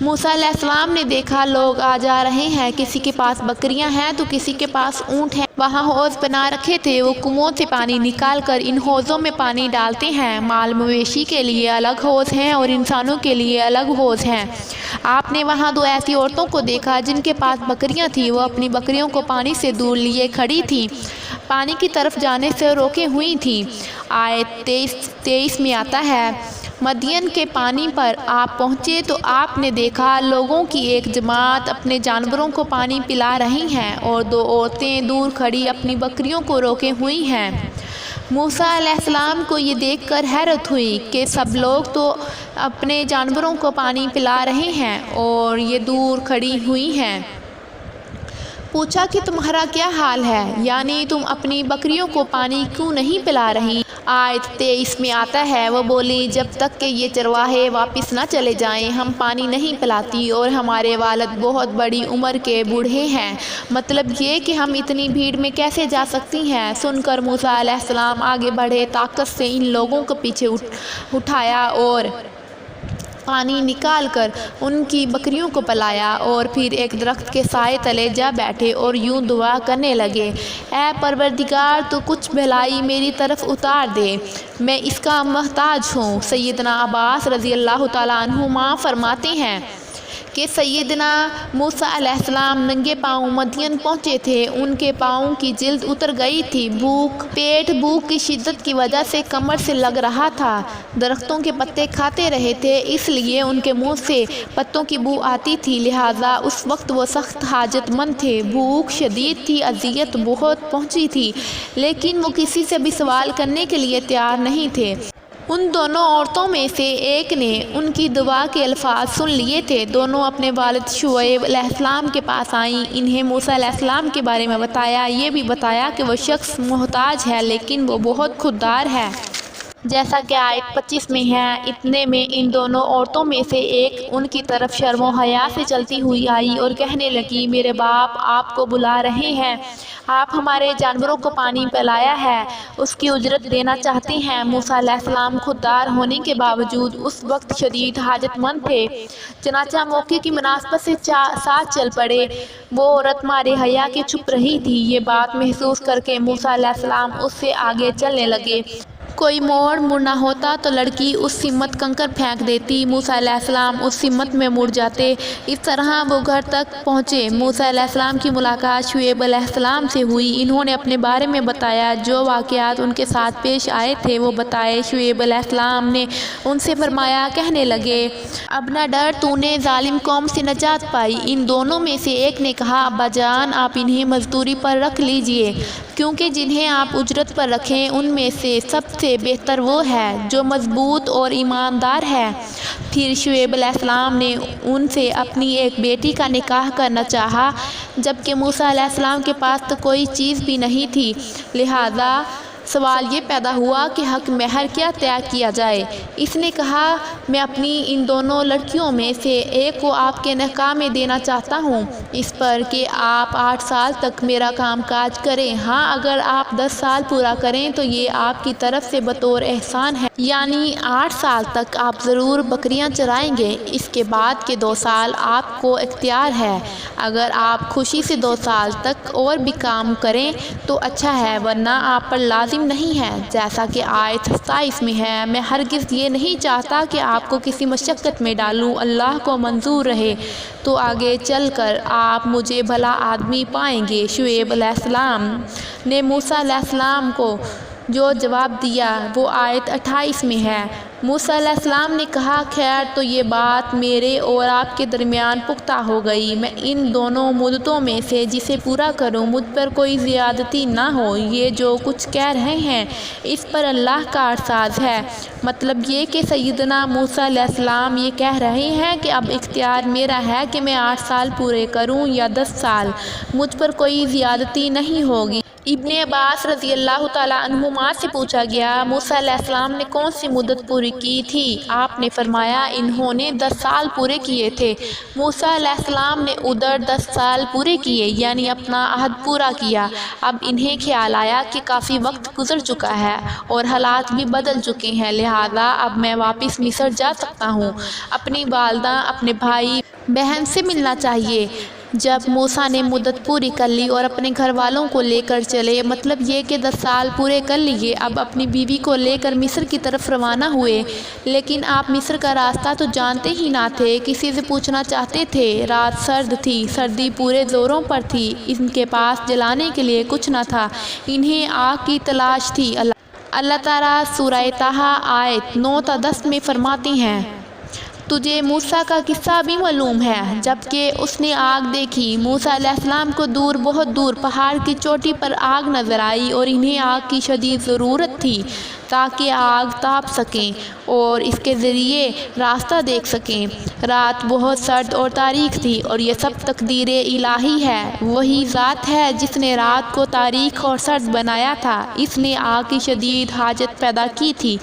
S1: موسیٰ علیہ السلام نے دیکھا لوگ آ جا رہے ہیں، کسی کے پاس بکریاں ہیں تو کسی کے پاس اونٹ ہیں۔ وہاں حوض بنا رکھے تھے، وہ کنووں سے پانی نکال کر ان حوضوں میں پانی ڈالتے ہیں۔ مال مویشی کے لیے الگ حوض ہیں اور انسانوں کے لیے الگ حوض ہیں۔ آپ نے وہاں دو ایسی عورتوں کو دیکھا جن کے پاس بکریاں تھیں، وہ اپنی بکریوں کو پانی سے دور لیے کھڑی تھیں، پانی کی طرف جانے سے روکے ہوئی تھیں۔ آیت 23 میں آتا ہے، مدین کے پانی پر آپ پہنچے تو آپ نے دیکھا لوگوں کی ایک جماعت اپنے جانوروں کو پانی پلا رہی ہیں اور دو عورتیں دور کھڑی اپنی بکریوں کو روکے ہوئی ہیں۔ موسیٰ علیہ السلام کو یہ دیکھ کر حیرت ہوئی کہ سب لوگ تو اپنے جانوروں کو پانی پلا رہے ہیں اور یہ دور کھڑی ہوئی ہیں۔ پوچھا کہ تمہارا کیا حال ہے، یعنی تم اپنی بکریوں کو پانی کیوں نہیں پلا رہی؟ آیت 23 میں آتا ہے، وہ بولی جب تک کہ یہ چرواہے واپس نہ چلے جائیں ہم پانی نہیں پلاتی، اور ہمارے والد بہت بڑی عمر کے بوڑھے ہیں، مطلب یہ کہ ہم اتنی بھیڑ میں کیسے جا سکتی ہیں۔ سن کر موسیٰ علیہ السلام آگے بڑھے، طاقت سے ان لوگوں کو پیچھے اٹھایا اور پانی نکال کر ان کی بکریوں کو پلایا، اور پھر ایک درخت کے سائے تلے جا بیٹھے اور یوں دعا کرنے لگے، اے پروردگار تو کچھ بھلائی میری طرف اتار دے، میں اس کا محتاج ہوں۔ سیدنا عباس رضی اللہ تعالیٰ عنہما فرماتے ہیں کہ سیدنا موسیٰ علیہ السلام ننگے پاؤں مدین پہنچے تھے، ان کے پاؤں کی جلد اتر گئی تھی، پیٹ بھوک کی شدت کی وجہ سے کمر سے لگ رہا تھا، درختوں کے پتے کھاتے رہے تھے اس لیے ان کے منہ سے پتوں کی بو آتی تھی، لہٰذا اس وقت وہ سخت حاجت مند تھے، بھوک شدید تھی، اذیت بہت پہنچی تھی، لیکن وہ کسی سے بھی سوال کرنے کے لیے تیار نہیں تھے۔ ان دونوں عورتوں میں سے ایک نے ان کی دعا کے الفاظ سن لیے تھے، دونوں اپنے والد شعیب علیہ السلام کے پاس آئیں، انہیں موسیٰ علیہ السلام کے بارے میں بتایا، یہ بھی بتایا کہ وہ شخص محتاج ہے لیکن وہ بہت خوددار ہے، جیسا کہ آیت 25 میں ہے۔ اتنے میں ان دونوں عورتوں میں سے ایک ان کی طرف شرم و حیا سے چلتی ہوئی آئی اور کہنے لگی، میرے باپ آپ کو بلا رہے ہیں، آپ ہمارے جانوروں کو پانی پلایا ہے، اس کی اجرت دینا چاہتے ہیں۔ موسیٰ علیہ السلام خوددار ہونے کے باوجود اس وقت شدید حاجت مند تھے، چنانچہ موقع کی مناسبت سے ساتھ چل پڑے۔ وہ عورت مارے حیا کے چھپ رہی تھی، یہ بات محسوس کر کے موسیٰ علیہ السلام اس سے آگے چلنے لگے، کوئی موڑ مڑنا ہوتا تو لڑکی اس سمت کنکر پھینک دیتی، موسیٰ علیہ السلام اس سمت میں مڑ جاتے، اس طرح وہ گھر تک پہنچے۔ موسیٰ علیہ السلام کی ملاقات شعیب علیہ السلام سے ہوئی، انہوں نے اپنے بارے میں بتایا، جو واقعات ان کے ساتھ پیش آئے تھے وہ بتائے۔ شعیب علیہ السلام نے ان سے فرمایا، کہنے لگے، اب نہ ڈر، تو نے ظالم قوم سے نجات پائی۔ ان دونوں میں سے ایک نے کہا، ابا جان آپ انہیں مزدوری پر رکھ لیجئے، کیونکہ جنہیں آپ اجرت پر رکھیں ان میں سے سب سے بہتر وہ ہے جو مضبوط اور ایماندار ہے۔ پھر شعیب علیہ السلام نے ان سے اپنی ایک بیٹی کا نکاح کرنا چاہا، جبکہ موسیٰ علیہ السلام کے پاس تو کوئی چیز بھی نہیں تھی، لہٰذا سوال یہ پیدا ہوا کہ حق مہر کیا طے کیا جائے۔ اس نے کہا، میں اپنی ان دونوں لڑکیوں میں سے ایک کو آپ کے نکاح میں دینا چاہتا ہوں، اس پر کہ آپ 8 سال تک میرا کام کاج کریں، ہاں اگر آپ 10 سال پورا کریں تو یہ آپ کی طرف سے بطور احسان ہے، یعنی 8 سال تک آپ ضرور بکریاں چرائیں گے، اس کے بعد کے 2 سال آپ کو اختیار ہے، اگر آپ خوشی سے 2 سال تک اور بھی کام کریں تو اچھا ہے، ورنہ آپ پر لازم نہیں ہے، جیسا کہ آیت 27 میں ہے، میں ہرگز یہ نہیں چاہتا کہ آپ کو کسی مشقت میں ڈالوں، اللہ کو منظور رہے تو آگے چل کر آپ مجھے بھلا آدمی پائیں گے۔ شعیب علیہ السلام نے موسیٰ علیہ السلام کو جو جواب دیا وہ آیت 28 میں ہے۔ موسیٰ علیہ السلام نے کہا، خیر تو یہ بات میرے اور آپ کے درمیان پختہ ہو گئی، میں ان دونوں مدتوں میں سے جسے پورا کروں، مجھ پر کوئی زیادتی نہ ہو، یہ جو کچھ کہہ رہے ہیں اس پر اللہ کا کارساز ہے، مطلب یہ کہ سیدنا موسیٰ علیہ السلام یہ کہہ رہے ہیں کہ اب اختیار میرا ہے کہ میں 8 سال پورے کروں یا 10 سال، مجھ پر کوئی زیادتی نہیں ہوگی، ابن عباس رضی اللہ تعالیٰ عنہما سے پوچھا گیا، موسیٰ علیہ السلام نے کون سی مدت پوری کی تھی؟ آپ نے فرمایا انہوں نے 10 سال پورے کیے تھے۔ موسیٰ علیہ السلام نے ادھر 10 سال پورے کیے، یعنی اپنا عہد پورا کیا۔ اب انہیں خیال آیا کہ کافی وقت گزر چکا ہے اور حالات بھی بدل چکے ہیں، لہٰذا اب میں واپس مصر جا سکتا ہوں۔ اپنی والدہ، اپنے بھائی بہن سے ملنا چاہیے۔ جب موسیٰ نے مدت پوری کر لی اور اپنے گھر والوں کو لے کر چلے، مطلب یہ کہ 10 سال پورے کر لیے، اب اپنی بیوی کو لے کر مصر کی طرف روانہ ہوئے۔ لیکن آپ مصر کا راستہ تو جانتے ہی نہ تھے، کسی سے پوچھنا چاہتے تھے۔ رات سرد تھی، سردی پورے زوروں پر تھی، ان کے پاس جلانے کے لیے کچھ نہ تھا، انہیں آگ کی تلاش تھی۔ اللہ تعالیٰ سورہ طٰہٰ آیت 9 تا 10 میں فرماتے ہیں، تجھے موسیٰ کا قصہ بھی معلوم ہے، جبکہ اس نے آگ دیکھی۔ موسیٰ علیہ السلام کو دور، بہت دور پہاڑ کی چوٹی پر آگ نظر آئی اور انہیں آگ کی شدید ضرورت تھی تاکہ آگ تاپ سکیں اور اس کے ذریعے راستہ دیکھ سکیں۔ رات بہت سرد اور تاریک تھی اور یہ سب تقدیر الہی ہے۔ وہی ذات ہے جس نے رات کو تاریک اور سرد بنایا تھا، اس نے آگ کی شدید حاجت پیدا کی تھی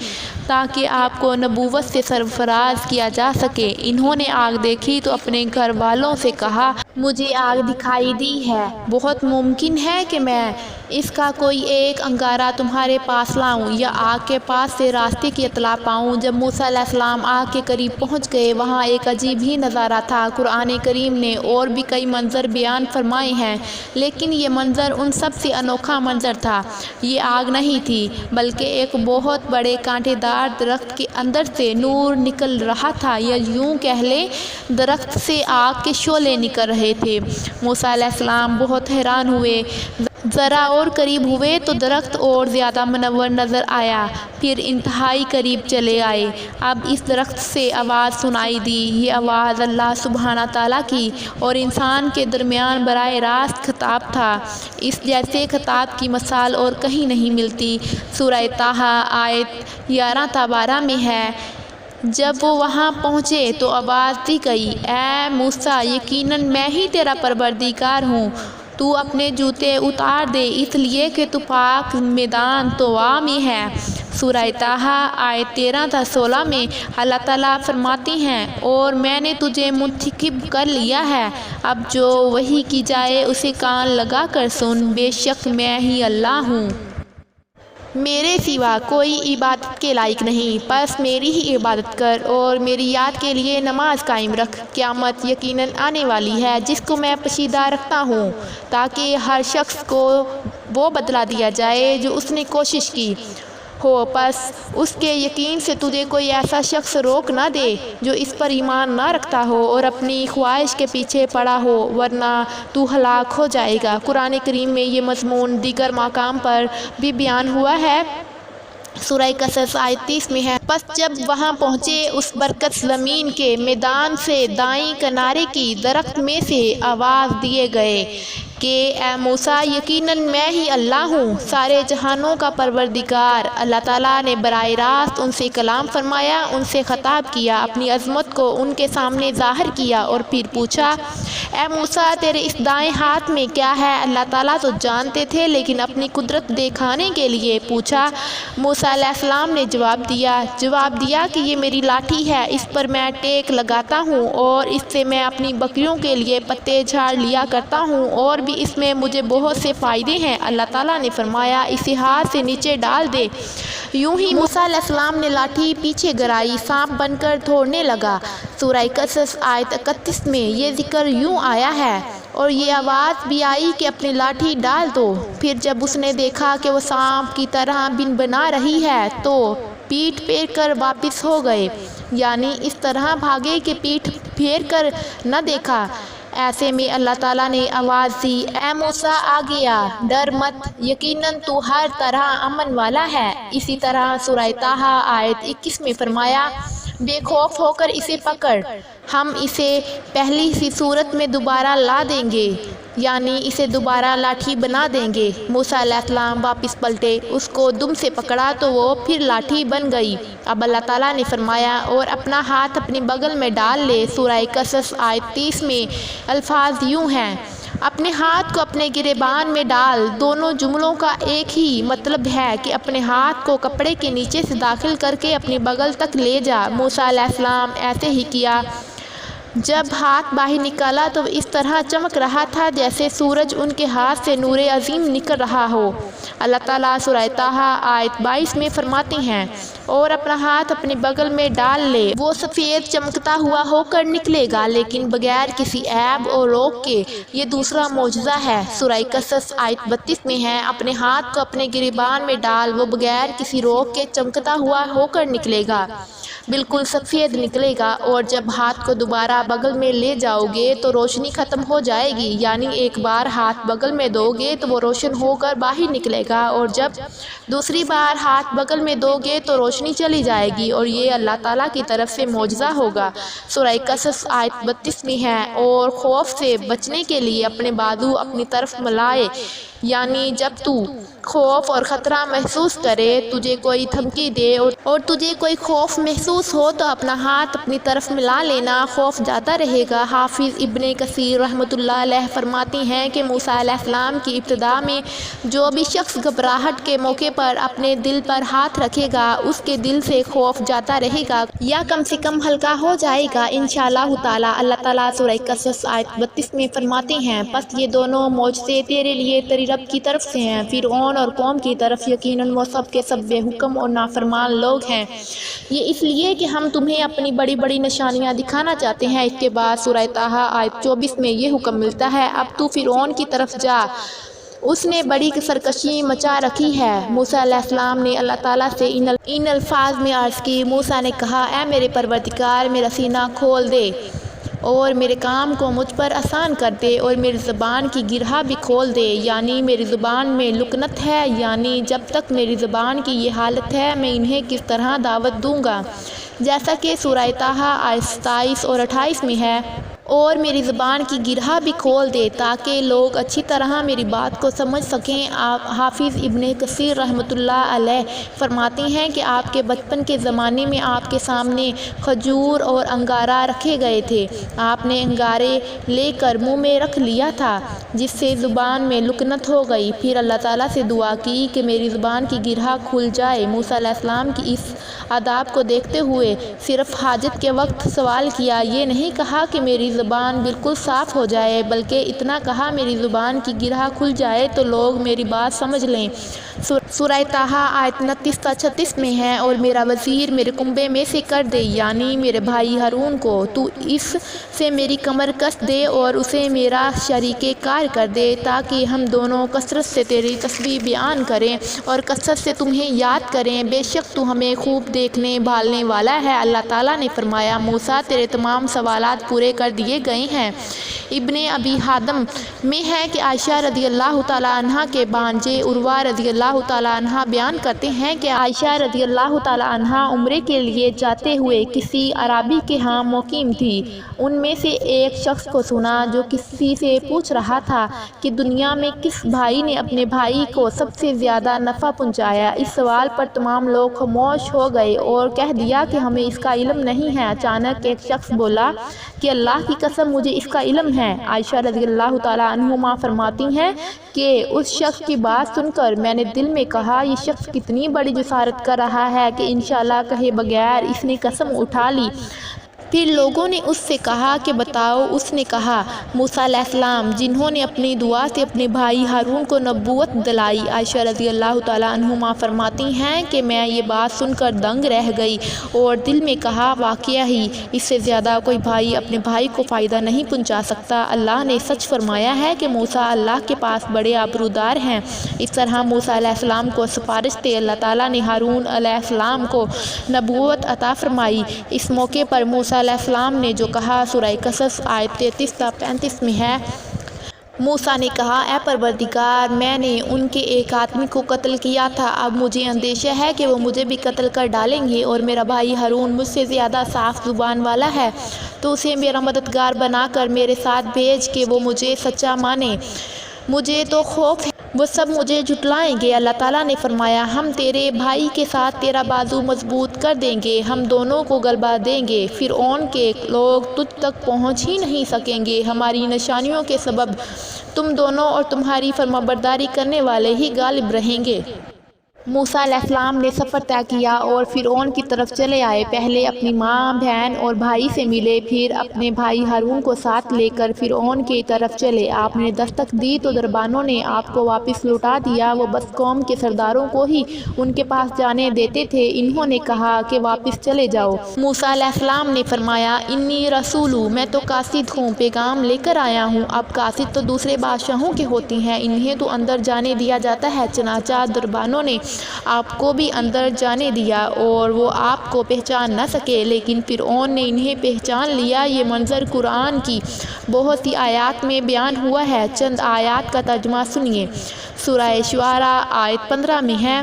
S1: تاکہ آپ کو نبوت سے سرفراز کیا جا سکے۔ انہوں نے آگ دیکھی تو اپنے گھر والوں سے کہا، مجھے آگ دکھائی دی ہے، بہت ممکن ہے کہ میں اس کا کوئی ایک انگارہ تمہارے پاس لاؤں یا آگ کے پاس سے راستے کی اطلاع پاؤں۔ جب موسیٰ علیہ السلام آگ کے قریب پہنچ گئے، وہاں ایک عجیب ہی نظارہ تھا۔ قرآن کریم نے اور بھی کئی منظر بیان فرمائے ہیں، لیکن یہ منظر ان سب سے انوکھا منظر تھا۔ یہ آگ نہیں تھی، بلکہ ایک بہت بڑے کانٹے دار درخت کے اندر سے نور نکل رہا تھا، یا یوں کہہ لیں درخت سے آگ کے شعلے نکل رہے تھے۔ موسیٰ علیہ السلام بہت حیران ہوئے، ذرا اور قریب ہوئے تو درخت اور زیادہ منور نظر آیا، پھر انتہائی قریب چلے آئے۔ اب اس درخت سے آواز سنائی دی، یہ آواز اللہ سبحانہ تعالیٰ کی اور انسان کے درمیان براہ راست خطاب تھا۔ اس جیسے خطاب کی مثال اور کہیں نہیں ملتی۔ سورہ طٰہٰ آیت 11 تا 12 میں ہے، جب وہ وہاں پہنچے تو آواز دی گئی، اے موسیٰ، یقیناً میں ہی تیرا پروردگار ہوں، تو اپنے جوتے اتار دے، اس لیے کہ تو پاک میدان طویٰ میں ہے۔ سورہ طٰہٰ آیت 13 تا 16 میں اللہ تعالیٰ فرماتے ہیں، اور میں نے تجھے منتخب کر لیا ہے، اب جو وحی کی جائے اسے کان لگا کر سن، بے شک میں ہی اللہ ہوں، میرے سوا کوئی عبادت کے لائق نہیں، پس میری ہی عبادت کر اور میری یاد کے لیے نماز قائم رکھ۔ قیامت یقیناً آنے والی ہے جس کو میں پوشیدہ رکھتا ہوں، تاکہ ہر شخص کو وہ بدلہ دیا جائے جو اس نے کوشش کی ہو، پس اس کے یقین سے تجھے کوئی ایسا شخص روک نہ دے جو اس پر ایمان نہ رکھتا ہو اور اپنی خواہش کے پیچھے پڑا ہو، ورنہ تو ہلاک ہو جائے گا۔ قرآن کریم میں یہ مضمون دیگر مقام پر بھی بیان ہوا ہے۔ سورہ قصص آیت 30 میں ہے، پس جب وہاں پہنچے اس برکت زمین کے میدان سے دائیں کنارے کی درخت میں سے آواز دیے گئے کہ اے موسیٰ، یقیناً میں ہی اللہ ہوں، سارے جہانوں کا پروردگار۔ اللہ تعالیٰ نے براہ راست ان سے کلام فرمایا، ان سے خطاب کیا، اپنی عظمت کو ان کے سامنے ظاہر کیا اور پھر پوچھا، اے موسیٰ، تیرے اس دائیں ہاتھ میں کیا ہے؟ اللہ تعالیٰ تو جانتے تھے، لیکن اپنی قدرت دکھانے کے لیے پوچھا۔ موسیٰ علیہ السلام نے جواب دیا کہ یہ میری لاٹھی ہے، اس پر میں ٹیک لگاتا ہوں اور اس سے میں اپنی بکریوں کے لیے پتے جھاڑ لیا کرتا ہوں، اور بھی اس میں مجھے بہت سے فائدے ہیں۔ اللہ تعالیٰ نے فرمایا، اسے ہاتھ سے نیچے ڈال دے۔ یوں ہی موسیٰ علیہ السلام نے لاٹھی پیچھے گرائی، سانپ بن کر دوڑنے لگا۔ سورہ قصص آیت 31 میں یہ ذکر یوں آیا ہے، اور یہ آواز بھی آئی کہ اپنی لاٹھی ڈال دو۔ پھر جب اس نے دیکھا کہ وہ سانپ کی طرح بن بنا رہی ہے تو پیٹھ پھیر کر واپس ہو گئے، یعنی اس طرح بھاگے کہ پیٹھ پھیر کر نہ دیکھا۔ ایسے میں اللہ تعالیٰ نے آواز دی، اے موسیٰ، آگے آ، ڈر مت، یقیناً تو ہر طرح امن والا ہے۔ اسی طرح سورہ طٰہٰ آیت 21 میں فرمایا، بے خوف ہو کر اسے پکڑ، ہم اسے پہلی سی صورت میں دوبارہ لا دیں گے، یعنی اسے دوبارہ لاٹھی بنا دیں گے۔ موسیٰ علیہ السلام واپس پلٹے، اس کو دم سے پکڑا تو وہ پھر لاٹھی بن گئی۔ اب اللہ تعالیٰ نے فرمایا، اور اپنا ہاتھ اپنے بغل میں ڈال لے۔ سورہ قصص آیت 30 میں الفاظ یوں ہیں، اپنے ہاتھ کو اپنے گریبان میں ڈال۔ دونوں جملوں کا ایک ہی مطلب ہے کہ اپنے ہاتھ کو کپڑے کے نیچے سے داخل کر کے اپنی بغل تک لے جا۔ موسیٰ علیہ السلام ایسے ہی کیا۔ جب ہاتھ باہر نکالا تو وہ اس طرح چمک رہا تھا جیسے سورج ان کے ہاتھ سے نور عظیم نکل رہا ہو۔ اللہ تعالیٰ سورہ طٰہٰ آیت 22 میں فرماتے ہیں، اور اپنا ہاتھ اپنی بغل میں ڈال لے، وہ سفید چمکتا ہوا ہو کر نکلے گا لیکن بغیر کسی عیب اور روگ کے۔ یہ دوسرا معجزہ ہے۔ سورہ قصص آیت 32 میں ہے، اپنے ہاتھ کو اپنے گریبان میں ڈال، وہ بغیر کسی روگ کے چمکتا ہوا ہو کر نکلے گا، بالکل سفید نکلے گا، اور جب ہاتھ کو دوبارہ بغل میں لے جاؤ گے تو روشنی ختم ہو جائے گی، یعنی ایک بار ہاتھ بغل میں دو گے تو وہ روشن ہو کر باہر نکلے گا، اور جب دوسری بار ہاتھ بغل میں دو گے تو روشنی چلی جائے گی، اور یہ اللہ تعالیٰ کی طرف سے معجزہ ہوگا۔ سورہ قصص آیت 32 میں ہے، اور خوف سے بچنے کے لیے اپنے بازو اپنی طرف ملائے، یعنی جب تو خوف اور خطرہ محسوس کرے، تجھے کوئی دھمکی دے اور تجھے کوئی خوف محسوس ہو تو اپنا ہاتھ اپنی طرف ملا لینا، خوف جاتا رہے گا۔ حافظ ابن کثیر رحمۃ اللہ علیہ فرماتے ہیں کہ موسیٰ علیہ السلام کی ابتدا میں جو بھی شخص گھبراہٹ کے موقع پر اپنے دل پر ہاتھ رکھے گا، اس کے دل سے خوف جاتا رہے گا یا کم سے کم ہلکا ہو جائے گا انشاءاللہ تعالیٰ۔ اللہ تعالیٰ سورہ قصص آیت 32 میں فرماتے ہیں، پس یہ دونوں معجزے تیرے لیے تیری رب کی طرف سے ہیں، فرعون اور قوم کی طرف، یقیناً وہ سب کے سب بے حکم اور نافرمان لوگ ہیں۔ یہ اس لیے کہ ہم تمہیں اپنی بڑی بڑی نشانیاں دکھانا چاہتے ہیں۔ اس کے بعد سورہ طٰہٰ آیت 24 میں یہ حکم ملتا ہے، اب تو فرعون کی طرف جا، اس نے بڑی سرکشی مچا رکھی ہے۔ موسیٰ علیہ السلام نے اللہ تعالیٰ سے ان الفاظ میں عرض کی۔ موسیٰ نے کہا، اے میرے پروردگار، میرا سینہ کھول دے اور میرے کام کو مجھ پر آسان کر دے، اور میری زبان کی گرہ بھی کھول دے، یعنی میری زبان میں لکنت ہے، یعنی جب تک میری زبان کی یہ حالت ہے میں انہیں کس طرح دعوت دوں گا، جیسا کہ سورہ طٰہٰ آیت 27 اور 28 میں ہے، اور میری زبان کی گرہ بھی کھول دے تاکہ لوگ اچھی طرح میری بات کو سمجھ سکیں۔ حافظ ابن کثیر رحمۃ اللہ علیہ فرماتے ہیں کہ آپ کے بچپن کے زمانے میں آپ کے سامنے کھجور اور انگارہ رکھے گئے تھے، آپ نے انگارے لے کر منہ میں رکھ لیا تھا جس سے زبان میں لکنت ہو گئی، پھر اللہ تعالیٰ سے دعا کی کہ میری زبان کی گرہ کھل جائے۔ موسیٰ علیہ السلام کی اس آداب کو دیکھتے ہوئے صرف حاجت کے وقت سوال کیا، یہ نہیں کہا کہ میری زبان بالکل صاف ہو جائے، بلکہ اتنا کہا میری زبان کی گرہ کھل جائے تو لوگ میری بات سمجھ لیں۔ سورہ طٰہٰ آیت 29 تا 36 میں ہے، اور میرا وزیر میرے کنبے میں سے کر دے، یعنی میرے بھائی ہارون کو، تو اس سے میری کمر کس دے اور اسے میرا شریک کار کر دے تاکہ ہم دونوں کثرت سے تیری تسبیح بیان کریں اور کثرت سے تمہیں یاد کریں، بے شک تو ہمیں خوب دیکھنے بھالنے والا ہے۔ اللہ تعالیٰ نے فرمایا، موسیٰ تیرے تمام سوالات پورے کر دیے گئے ہیں۔ ابن ابی حاتم میں ہے کہ عائشہ رضی اللہ تعالیٰ عنہ کے بھانجے عروہ رضی اللہ تعالیٰ عنہ بیان کرتے ہیں کہ عائشہ رضی اللہ تعالیٰ عنہ عمرے کے لیے جاتے ہوئے کسی عرابی کے ہاں مقیم تھی۔ ان میں سے ایک شخص کو سنا جو کسی سے پوچھ رہا تھا کہ دنیا میں کس بھائی نے اپنے بھائی کو سب سے زیادہ نفع پہنچایا۔ اس سوال پر تمام لوگ خاموش ہو گئے اور کہہ دیا کہ ہمیں اس کا علم نہیں ہے۔ اچانک ایک شخص بولا کہ اللہ کی قسم مجھے اس کا علم ہے۔ عائشہ رضی اللہ تعالیٰ عنہما فرماتی ہیں کہ اس شخص کی بات سن کر میں نے دل میں کہا، یہ شخص کتنی بڑی جسارت کر رہا ہے کہ انشاءاللہ کہے بغیر اس نے قسم اٹھا لی۔ پھر لوگوں نے اس سے کہا کہ بتاؤ۔ اس نے کہا، موسیٰ علیہ السلام، جنہوں نے اپنی دعا سے اپنے بھائی ہارون کو نبوت دلائی۔ عائشہ رضی اللہ تعالیٰ عنہما فرماتی ہیں کہ میں یہ بات سن کر دنگ رہ گئی اور دل میں کہا، واقعہ ہی اس سے زیادہ کوئی بھائی اپنے بھائی کو فائدہ نہیں پہنچا سکتا۔ اللہ نے سچ فرمایا ہے کہ موسیٰ اللہ کے پاس بڑے آبرودار ہیں۔ اس طرح موسیٰ علیہ السلام کو سفارش سے اللہ تعالیٰ نے ہارون علیہ السلام کو نبوت عطا فرمائی۔ اس موقع پر موسیٰ علیہ السلام نے جو کہا سورہ قصص آیت 33 تا 35 میں ہے۔ موسیٰ نے کہا، اے پروردگار، میں نے ان کے ایک آدمی کو قتل کیا تھا، اب مجھے اندیشہ ہے کہ وہ مجھے بھی قتل کر ڈالیں گے، اور میرا بھائی ہارون مجھ سے زیادہ صاف زبان والا ہے، تو اسے میرا مددگار بنا کر میرے ساتھ بھیج کہ وہ مجھے سچا مانے، مجھے تو خوف ہے وہ سب مجھے جھٹلائیں گے۔ اللہ تعالیٰ نے فرمایا، ہم تیرے بھائی کے ساتھ تیرا بازو مضبوط کر دیں گے، ہم دونوں کو غلبہ دیں گے، فرعون کے لوگ تجھ تک پہنچ ہی نہیں سکیں گے، ہماری نشانیوں کے سبب تم دونوں اور تمہاری فرمانبرداری کرنے والے ہی غالب رہیں گے۔ موسیٰ علیہ السلام نے سفر طے کیا اور فرعون کی طرف چلے آئے۔ پہلے اپنی ماں، بہن اور بھائی سے ملے، پھر اپنے بھائی ہارون کو ساتھ لے کر فرعون کی طرف چلے۔ آپ نے دستک دی تو دربانوں نے آپ کو واپس لوٹا دیا۔ وہ بس قوم کے سرداروں کو ہی ان کے پاس جانے دیتے تھے۔ انہوں نے کہا کہ واپس چلے جاؤ۔ موسیٰ علیہ السلام نے فرمایا، انی رسول، میں تو قاصد ہوں، پیغام لے کر آیا ہوں۔ اب قاصد تو دوسرے بادشاہوں کے ہوتے ہیں، انہیں تو اندر جانے دیا جاتا ہے۔ چنانچہ دربانوں نے آپ کو بھی اندر جانے دیا اور وہ آپ کو پہچان نہ سکے، لیکن فرعون نے انہیں پہچان لیا۔ یہ منظر قرآن کی بہت سی آیات میں بیان ہوا ہے۔ چند آیات کا ترجمہ سنیے۔ سورہ شعراء آیت 15 میں ہے،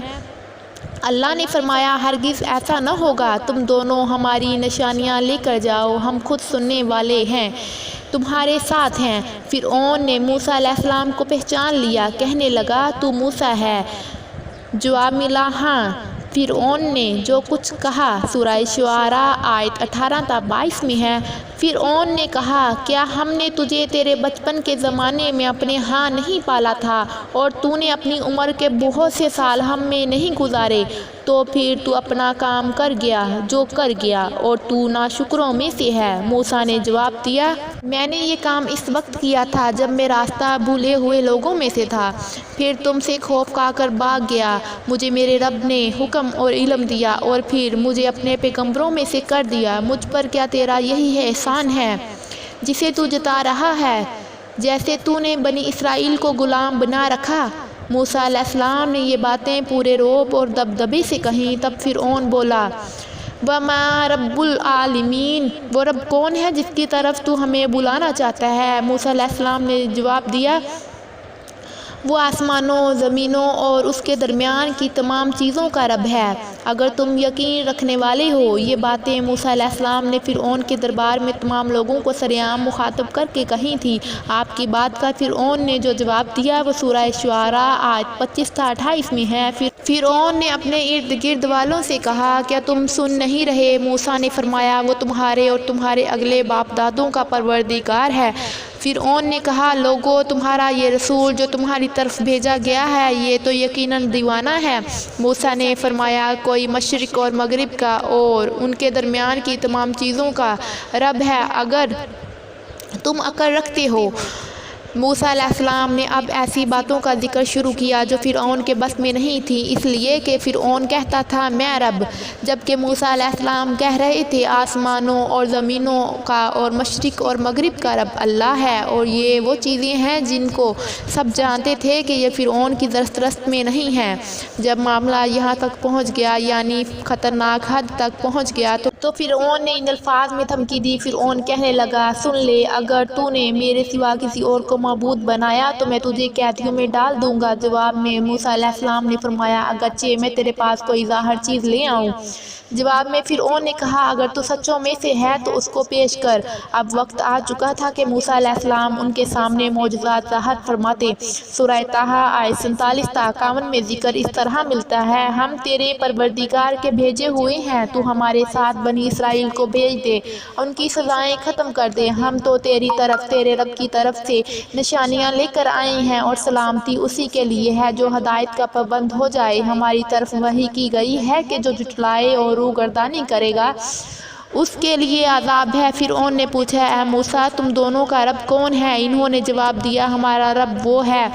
S1: اللہ نے فرمایا، ہرگز ایسا نہ ہوگا، تم دونوں ہماری نشانیاں لے کر جاؤ، ہم خود سننے والے ہیں، تمہارے ساتھ ہیں۔ فرعون نے موسیٰ علیہ السلام کو پہچان لیا، کہنے لگا، تو موسیٰ ہے؟ جواب ملا، ہاں۔ فرعون نے جو کچھ کہا۔ سورہ شعراء آیت 18 تا 22 میں ہے، فرعون نے کہا، کیا ہم نے تجھے تیرے بچپن کے زمانے میں اپنے ہاں نہیں پالا تھا اور تو نے اپنی عمر کے بہت سے سال ہم میں نہیں گزارے؟ تو پھر تو اپنا کام کر گیا جو کر گیا اور تو ناشکروں میں سے ہے۔ موسیٰ نے جواب دیا، میں نے یہ کام اس وقت کیا تھا جب میں راستہ بھولے ہوئے لوگوں میں سے تھا، پھر تم سے خوف کھا کر بھاگ گیا۔ مجھے میرے رب نے حکم اور علم دیا اور پھر مجھے اپنے پیغمبروں میں سے کر دیا۔ مجھ پر کیا تیرا یہی احسان ہے جسے تو جتا رہا ہے، جیسے تو نے بنی اسرائیل کو غلام بنا رکھا؟ موسیٰ علیہ السلام نے یہ باتیں پورے رعب اور دبدبے سے کہیں۔ تب فرعون بولا، وَمَا رَبُّ الْعَالَمِينَ، وہ رب کون ہے جس کی طرف تو ہمیں بلانا چاہتا ہے؟ موسیٰ علیہ السلام نے جواب دیا، وہ آسمانوں، زمینوں اور اس کے درمیان کی تمام چیزوں کا رب ہے، اگر تم یقین رکھنے والے ہو۔ یہ باتیں موسیٰ علیہ السلام نے فرعون کے دربار میں تمام لوگوں کو سرعام مخاطب کر کے کہی تھی۔ آپ کی بات کا فرعون نے جو جواب دیا وہ سورہ شعراء آیت 25 تا 28 میں ہے۔ فرعون نے اپنے ارد گرد والوں سے کہا، کیا تم سن نہیں رہے؟ موسیٰ نے فرمایا، وہ تمہارے اور تمہارے اگلے باپ دادوں کا پروردگار ہے۔ فرعون نے کہا، لوگو، تمہارا یہ رسول جو تمہاری طرف بھیجا گیا ہے یہ تو یقیناً دیوانہ ہے۔ موسیٰ نے فرمایا، کوئی مشرق اور مغرب کا اور ان کے درمیان کی تمام چیزوں کا رب ہے، اگر تم عقل رکھتے ہو۔ موسیٰ علیہ السلام نے اب ایسی باتوں کا ذکر شروع کیا جو فرعون کے بس میں نہیں تھی، اس لیے کہ فرعون کہتا تھا، میں رب، جبکہ موسیٰ علیہ السلام کہہ رہے تھے، آسمانوں اور زمینوں کا اور مشرق اور مغرب کا رب اللہ ہے۔ اور یہ وہ چیزیں ہیں جن کو سب جانتے تھے کہ یہ فرعون کی دسترس میں نہیں ہیں۔ جب معاملہ یہاں تک پہنچ گیا، یعنی خطرناک حد تک پہنچ گیا، تو فرعون نے ان الفاظ میں دھمکی دی۔ فرعون کہنے لگا، سن لے، اگر تو نے میرے سوا کسی اور کو معبود بنایا تو میں تجھے قیدیوں میں ڈال دوں گا۔ جواب میں موسیٰ علیہ السلام نے فرمایا، اگرچہ میں تیرے پاس کوئی ظاہر چیز لے آؤں۔ جواب میں فرعون نے کہا، اگر تو سچوں میں سے ہے تو اس کو پیش کر۔ اب وقت آ چکا تھا کہ موسیٰ علیہ السلام ان کے سامنے معجزات ظاہر فرماتے۔ سورہ طٰہٰ آیت 47 تا 51 میں ذکر اس طرح ملتا ہے، ہم تیرے پروردگار کے بھیجے ہوئے ہیں، تو ہمارے ساتھ بنی اسرائیل کو بھیج دے، ان کی سزائیں ختم کر دے۔ ہم تو تیری طرف، تیرے رب کی طرف سے نشانیاں لے کر آئے ہیں اور سلامتی اسی کے لیے ہے جو ہدایت کا پابند ہو جائے۔ ہماری طرف وحی کی گئی ہے کہ جو جھٹلائے اور روگردانی کرے گا اس کے لیے عذاب ہے۔ فرعون نے پوچھا، اے موسیٰ، تم دونوں کا رب کون ہے؟ انہوں نے جواب دیا، ہمارا رب وہ ہے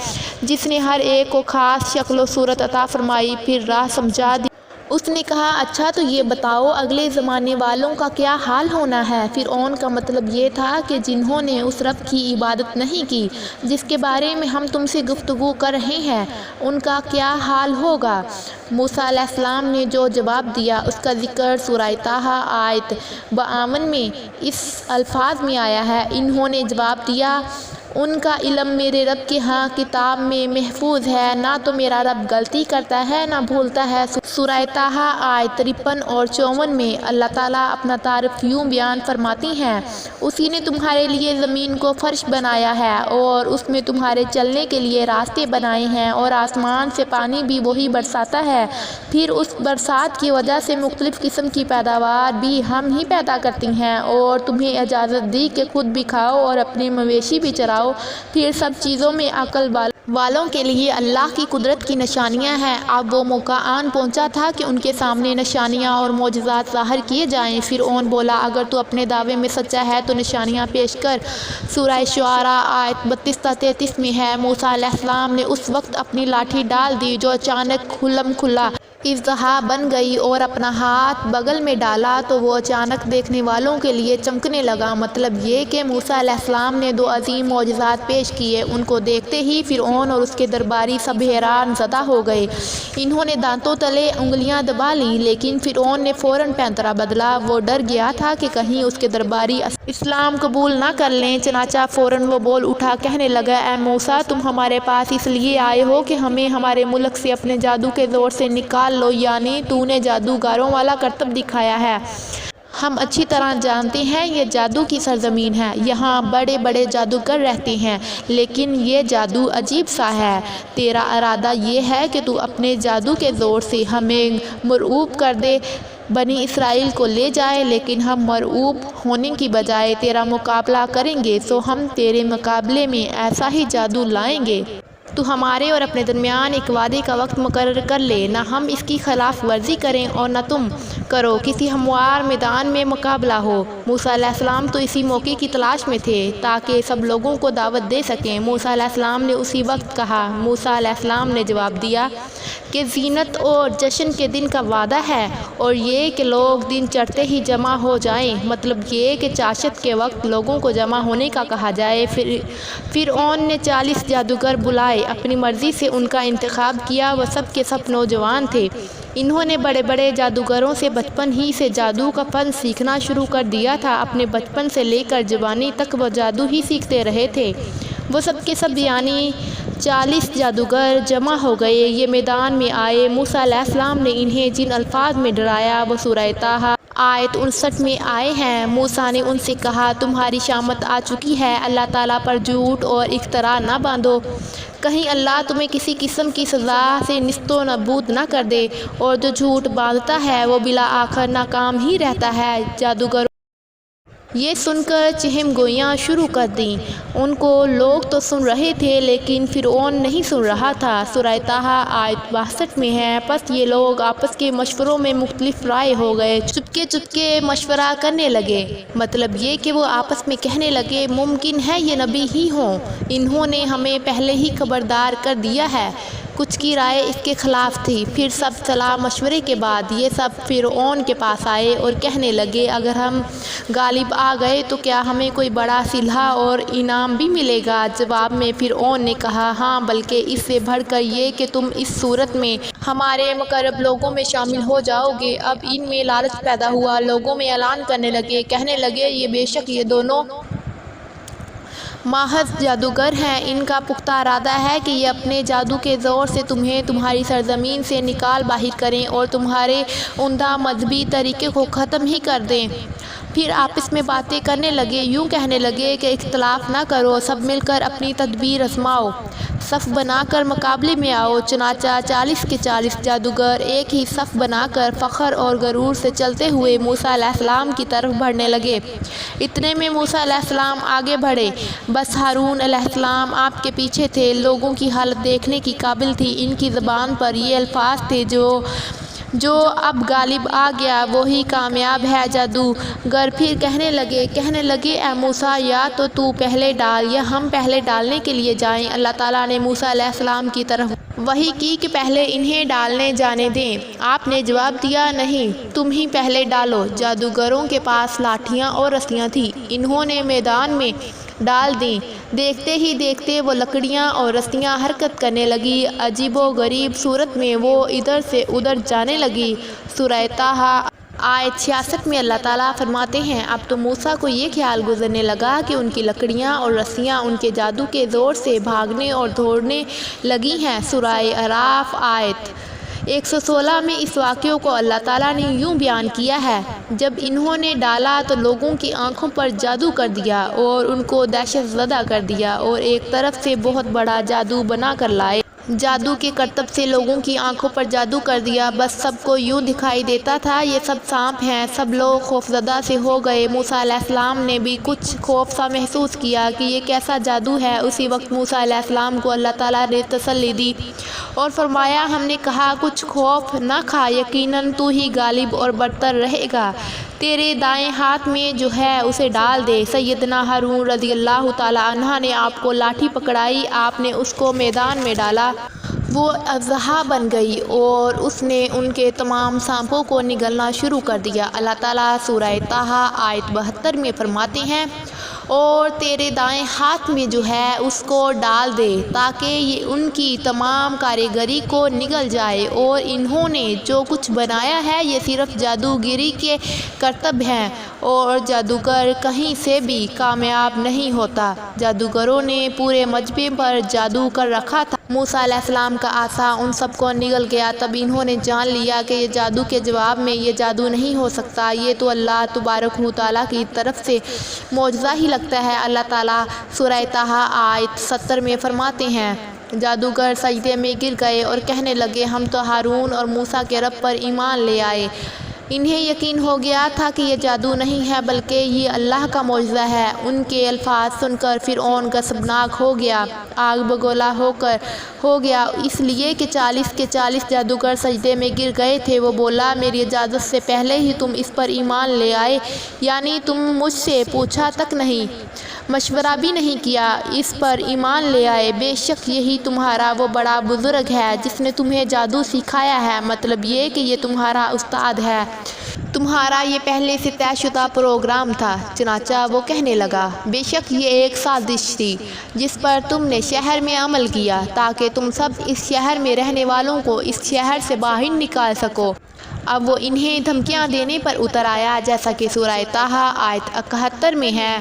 S1: جس نے ہر ایک کو خاص شکل و صورت عطا فرمائی، پھر راہ سمجھا دی۔ اس نے کہا، اچھا تو یہ بتاؤ اگلے زمانے والوں کا کیا حال ہونا ہے؟ فرعون کا مطلب یہ تھا کہ جنہوں نے اس رب کی عبادت نہیں کی جس کے بارے میں ہم تم سے گفتگو کر رہے ہیں، ان کا کیا حال ہوگا؟ موسیٰ علیہ السلام نے جو جواب دیا اس کا ذکر سورہ طٰہٰ آیت 52 میں اس الفاظ میں آیا ہے، انہوں نے جواب دیا، ان کا علم میرے رب کے ہاں کتاب میں محفوظ ہے، نہ تو میرا رب غلطی کرتا ہے نہ بھولتا ہے۔ سورہ طٰہٰ آیت 53 اور 54 میں اللہ تعالیٰ اپنا تعارف یوں بیان فرماتی ہیں، اسی نے تمہارے لیے زمین کو فرش بنایا ہے اور اس میں تمہارے چلنے کے لیے راستے بنائے ہیں، اور آسمان سے پانی بھی وہی برساتا ہے، پھر اس برسات کی وجہ سے مختلف قسم کی پیداوار بھی ہم ہی پیدا کرتے ہیں، اور تمہیں اجازت دی کہ خود بھی کھاؤ اور اپنے مویشی بھی چراؤ، لاؤ۔ پھر سب چیزوں میں عقل والوں کے لیے اللہ کی قدرت کی نشانیاں ہیں۔ اب وہ موقع آن پہنچا تھا کہ ان کے سامنے نشانیاں اور معجزات ظاہر کیے جائیں۔ فرعون بولا، اگر تو اپنے دعوے میں سچا ہے تو نشانیاں پیش کر۔ سورہ شعراء آیت 32 تا 33 میں ہے، موسیٰ علیہ السلام نے اس وقت اپنی لاٹھی ڈال دی جو اچانک کھلم کھلا اژدہا بن گئی، اور اپنا ہاتھ بغل میں ڈالا تو وہ اچانک دیکھنے والوں کے لیے چمکنے لگا۔ مطلب یہ کہ موسیٰ علیہ السلام نے 2 عظیم معجزات پیش کیے۔ ان کو دیکھتے ہی فرعون اور اس کے درباری سب حیران زدہ ہو گئے۔ انہوں نے دانتوں تلے انگلیاں دبا لیں، لیکن فرعون نے فوراً پینترا بدلا۔ وہ ڈر گیا تھا کہ کہیں اس کے درباری اسلام قبول نہ کر لیں، چنانچہ فوراً وہ بول اٹھا، کہنے لگا، اے موسیٰ، تم ہمارے پاس اس لیے آئے ہو کہ ہمیں ہمارے ملک سے اپنے جادو کے زور سے نکال لو، یعنی تو نے جادوگروں والا کرتب دکھایا ہے۔ ہم اچھی طرح جانتے ہیں یہ جادو کی سرزمین ہے، یہاں بڑے بڑے جادوگر رہتے ہیں، لیکن یہ جادو عجیب سا ہے۔ تیرا ارادہ یہ ہے کہ تو اپنے جادو کے زور سے ہمیں مرعوب کر دے، بنی اسرائیل کو لے جائے، لیکن ہم مرعوب ہونے کی بجائے تیرا مقابلہ کریں گے، سو ہم تیرے مقابلے میں ایسا ہی جادو لائیں گے۔ تو ہمارے اور اپنے درمیان ایک وعدے کا وقت مقرر کر لے، نہ ہم اس کی خلاف ورزی کریں اور نہ تم کرو، کسی ہموار میدان میں مقابلہ ہو۔ موسیٰ علیہ السلام تو اسی موقع کی تلاش میں تھے تاکہ سب لوگوں کو دعوت دے سکیں۔ موسیٰ علیہ السلام نے اسی وقت کہا۔ موسیٰ علیہ السلام نے جواب دیا کہ زینت اور جشن کے دن کا وعدہ ہے، اور یہ کہ لوگ دن چڑھتے ہی جمع ہو جائیں، مطلب یہ کہ چاشت کے وقت لوگوں کو جمع ہونے کا کہا جائے۔ فرعون نے 40 جادوگر بلائے، اپنی مرضی سے ان کا انتخاب کیا۔ وہ سب کے سب نوجوان تھے۔ انہوں نے بڑے بڑے جادوگروں سے بچپن ہی سے جادو کا فن سیکھنا شروع کر دیا تھا۔ اپنے بچپن سے لے کر جوانی تک وہ جادو ہی سیکھتے رہے تھے۔ وہ سب کے سب یعنی 40 جادوگر جمع ہو گئے، یہ میدان میں آئے۔ موسیٰ علیہ السلام نے انہیں جن الفاظ میں ڈرایا وہ سورہ طٰہٰ آیت 59 میں آئے ہیں۔ موسیٰ نے ان سے کہا، تمہاری شامت آ چکی ہے، اللہ تعالیٰ پر جھوٹ اور افترا نہ باندھو، کہیں اللہ تمہیں کسی قسم کی سزا سے نیست و نابود نہ کر دے، اور جو جھوٹ باندھتا ہے وہ بالآخر ناکام ہی رہتا ہے۔ جادوگروں یہ سن کر چہم گوئیاں شروع کر دیں۔ ان کو لوگ تو سن رہے تھے لیکن فرعون نہیں سن رہا تھا۔ سورہ طٰہٰ آیت 62 میں ہے، پس یہ لوگ آپس کے مشوروں میں مختلف رائے ہو گئے، چپکے چپکے مشورہ کرنے لگے۔ مطلب یہ کہ وہ آپس میں کہنے لگے، ممکن ہے یہ نبی ہی ہوں، انہوں نے ہمیں پہلے ہی خبردار کر دیا ہے۔ کچھ کی رائے اس کے خلاف تھی۔ پھر سب صلاح مشورے کے بعد یہ سب فرعون کے پاس آئے اور کہنے لگے، اگر ہم غالب آ گئے تو کیا ہمیں کوئی بڑا صلہ اور انعام بھی ملے گا؟ جواب میں فرعون نے کہا، ہاں، بلکہ اس سے بڑھ کر یہ کہ تم اس صورت میں ہمارے مقرب لوگوں میں شامل ہو جاؤ گے۔ اب ان میں لالچ پیدا ہوا، لوگوں میں اعلان کرنے لگے، کہنے لگے، یہ بے شک یہ دونوں محض جادوگر ہیں، ان کا پختہ ارادہ ہے کہ یہ اپنے جادو کے زور سے تمہیں تمہاری سرزمین سے نکال باہر کریں اور تمہارے عمدہ مذہبی طریقے کو ختم ہی کر دیں۔ پھر آپس میں باتیں کرنے لگے، یوں کہنے لگے کہ اختلاف نہ کرو، سب مل کر اپنی تدبیر آزماؤ، صف بنا کر مقابلے میں آؤ۔ چنانچہ 40 کے 40 جادوگر ایک ہی صف بنا کر فخر اور غرور سے چلتے ہوئے موسیٰ علیہ السلام کی طرف بڑھنے لگے۔ اتنے میں موسیٰ علیہ السلام آگے بڑھے، بس ہارون علیہ السلام آپ کے پیچھے تھے۔ لوگوں کی حالت دیکھنے کی قابل تھی، ان کی زبان پر یہ الفاظ تھے، جو اب غالب آ گیا وہی کامیاب ہے۔ جادوگر پھر کہنے لگے، اے موسیٰ، یا تو تو پہلے ڈال یا ہم پہلے ڈالنے کے لیے جائیں۔ اللہ تعالیٰ نے موسیٰ علیہ السلام کی طرف وحی کی کہ پہلے انہیں ڈالنے جانے دیں۔ آپ نے جواب دیا، نہیں، تم ہی پہلے ڈالو۔ جادوگروں کے پاس لاٹھیاں اور رسیاں تھیں، انہوں نے میدان میں ڈال دیں۔ دیکھتے ہی دیکھتے وہ لکڑیاں اور رسیاں حرکت کرنے لگی، عجیب و غریب صورت میں وہ ادھر سے ادھر جانے لگی۔ سورہ طٰہٰ آیت 66 میں اللہ تعالیٰ فرماتے ہیں، اب تو موسیٰ کو یہ خیال گزرنے لگا کہ ان کی لکڑیاں اور رسیاں ان کے جادو کے زور سے بھاگنے اور دوڑنے لگی ہیں۔ سورہ اعراف آیت 116 میں اس واقعے کو اللہ تعالیٰ نے یوں بیان کیا ہے، جب انہوں نے ڈالا تو لوگوں کی آنکھوں پر جادو کر دیا اور ان کو دہشت زدہ کر دیا، اور ایک طرف سے بہت بڑا جادو بنا کر لائے۔ جادو کے کرتب سے لوگوں کی آنکھوں پر جادو کر دیا، بس سب کو یوں دکھائی دیتا تھا یہ سب سانپ ہیں۔ سب لوگ خوفزدہ سے ہو گئے۔ موسیٰ علیہ السلام نے بھی کچھ خوف سا محسوس کیا کہ یہ کیسا جادو ہے۔ اسی وقت موسیٰ علیہ السلام کو اللہ تعالیٰ نے تسلی دی اور فرمایا، ہم نے کہا کچھ خوف نہ کھا، یقیناً تو ہی غالب اور برتر رہے گا، تیرے دائیں ہاتھ میں جو ہے اسے ڈال دے۔ سیدنا ہارون رضی اللہ تعالیٰ عنہ نے آپ کو لاٹھی پکڑائی، آپ نے اس کو میدان میں ڈالا، وہ اژدہا بن گئی اور اس نے ان کے تمام سانپوں کو نگلنا شروع کر دیا۔ اللہ تعالیٰ سورہ طٰہٰ آیت 72 میں فرماتے ہیں، اور تیرے دائیں ہاتھ میں جو ہے اس کو ڈال دے تاکہ یہ ان کی تمام کاریگری کو نگل جائے، اور انہوں نے جو کچھ بنایا ہے یہ صرف جادوگری کے کرتب ہیں، اور جادوگر کہیں سے بھی کامیاب نہیں ہوتا۔ جادوگروں نے پورے مجمع پر جادو کر رکھا تھا۔ موسیٰ علیہ السلام کا عصا ان سب کو نگل گیا۔ تب انہوں نے جان لیا کہ یہ جادو کے جواب میں یہ جادو نہیں ہو سکتا، یہ تو اللہ تبارک و تعالیٰ کی طرف سے معجزہ ہی لگتا ہے۔ اللہ تعالیٰ سورہ طٰہٰ آیت 70 میں فرماتے ہیں، جادوگر سجدے میں گر گئے اور کہنے لگے، ہم تو ہارون اور موسیٰ کے رب پر ایمان لے آئے۔ انہیں یقین ہو گیا تھا کہ یہ جادو نہیں ہے بلکہ یہ اللہ کا معجزہ ہے۔ ان کے الفاظ سن کر فرعون غضبناک ہو گیا، آگ بگولا ہو گیا، اس لیے کہ 40 کے 40 جادوگر سجدے میں گر گئے تھے۔ وہ بولا، میری اجازت سے پہلے ہی تم اس پر ایمان لے آئے، یعنی تم مجھ سے پوچھا تک نہیں، مشورہ بھی نہیں کیا، اس پر ایمان لے آئے۔ بے شک یہی تمہارا وہ بڑا بزرگ ہے جس نے تمہیں جادو سکھایا ہے، مطلب یہ کہ یہ تمہارا استاد ہے، تمہارا یہ پہلے سے طے شدہ پروگرام تھا۔ چنانچہ وہ کہنے لگا، بے شک یہ ایک سازش تھی جس پر تم نے شہر میں عمل کیا تاکہ تم سب اس شہر میں رہنے والوں کو اس شہر سے باہر نکال سکو۔ اب وہ انہیں دھمکیاں دینے پر اتر آیا، جیسا کہ سورہ طٰہٰ آیت 71 میں ہے،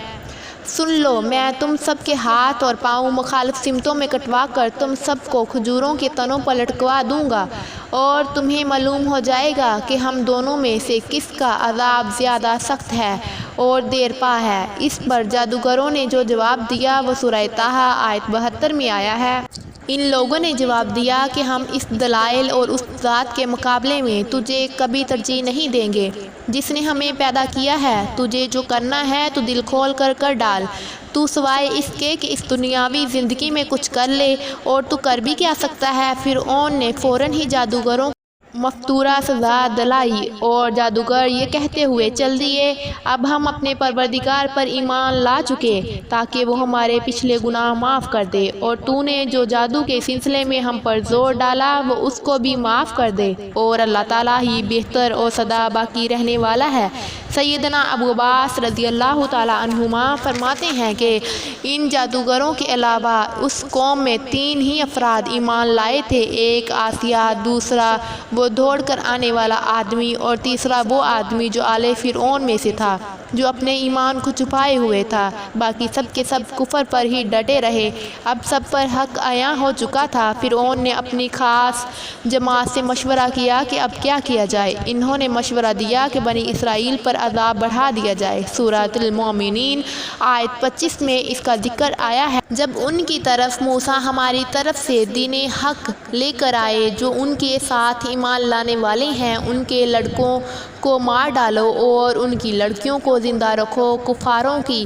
S1: سن لو، میں تم سب کے ہاتھ اور پاؤں مخالف سمتوں میں کٹوا کر تم سب کو کھجوروں کے تنوں پر لٹکوا دوں گا، اور تمہیں معلوم ہو جائے گا کہ ہم دونوں میں سے کس کا عذاب زیادہ سخت ہے اور دیر پا ہے۔ اس پر جادوگروں نے جو جواب دیا وہ سورہ طٰہٰ آیت 72 میں آیا ہے۔ ان لوگوں نے جواب دیا کہ ہم اس دلائل اور اس ذات کے مقابلے میں تجھے کبھی ترجیح نہیں دیں گے جس نے ہمیں پیدا کیا ہے۔ تجھے جو کرنا ہے تو دل کھول کر کر ڈال، تو سوائے اس کے کہ اس دنیاوی زندگی میں کچھ کر لے، اور تو کر بھی کیا سکتا ہے۔ فرعون نے فوراً ہی جادوگروں مفتورہ سزا دلائی، اور جادوگر یہ کہتے ہوئے چل دیے، اب ہم اپنے پروردگار پر ایمان لا چکے تاکہ وہ ہمارے پچھلے گناہ معاف کر دے، اور تو نے جو جادو کے سلسلے میں ہم پر زور ڈالا وہ اس کو بھی معاف کر دے، اور اللہ تعالیٰ ہی بہتر اور سدا باقی رہنے والا ہے۔ سیدنا ابو عباس رضی اللہ تعالیٰ عنہما فرماتے ہیں کہ ان جادوگروں کے علاوہ اس قوم میں 3 ہی افراد ایمان لائے تھے، ایک آسیہ، دوسرا وہ دوڑ کر آنے والا آدمی، اور تیسرا وہ آدمی جو آل فرعون میں سے تھا جو اپنے ایمان کو چھپائے ہوئے تھا۔ باقی سب کے سب کفر پر ہی ڈٹے رہے۔ اب سب پر حق عیاں ہو چکا تھا۔ فرعون نے اپنی خاص جماعت سے مشورہ کیا کہ اب کیا کیا جائے۔ انہوں نے مشورہ دیا کہ بنی اسرائیل پر عذاب بڑھا دیا جائے۔ سورۃ المومنین آیت 25 میں اس کا ذکر آیا ہے، جب ان کی طرف موسیٰ ہماری طرف سے دین حق لے کر آئے، جو ان کے ساتھ ایمان لانے والے ہیں، ان کے لڑکوں کو مار ڈالو اور ان کی لڑکیوں کو زندہ رکھو۔ کفاروں کی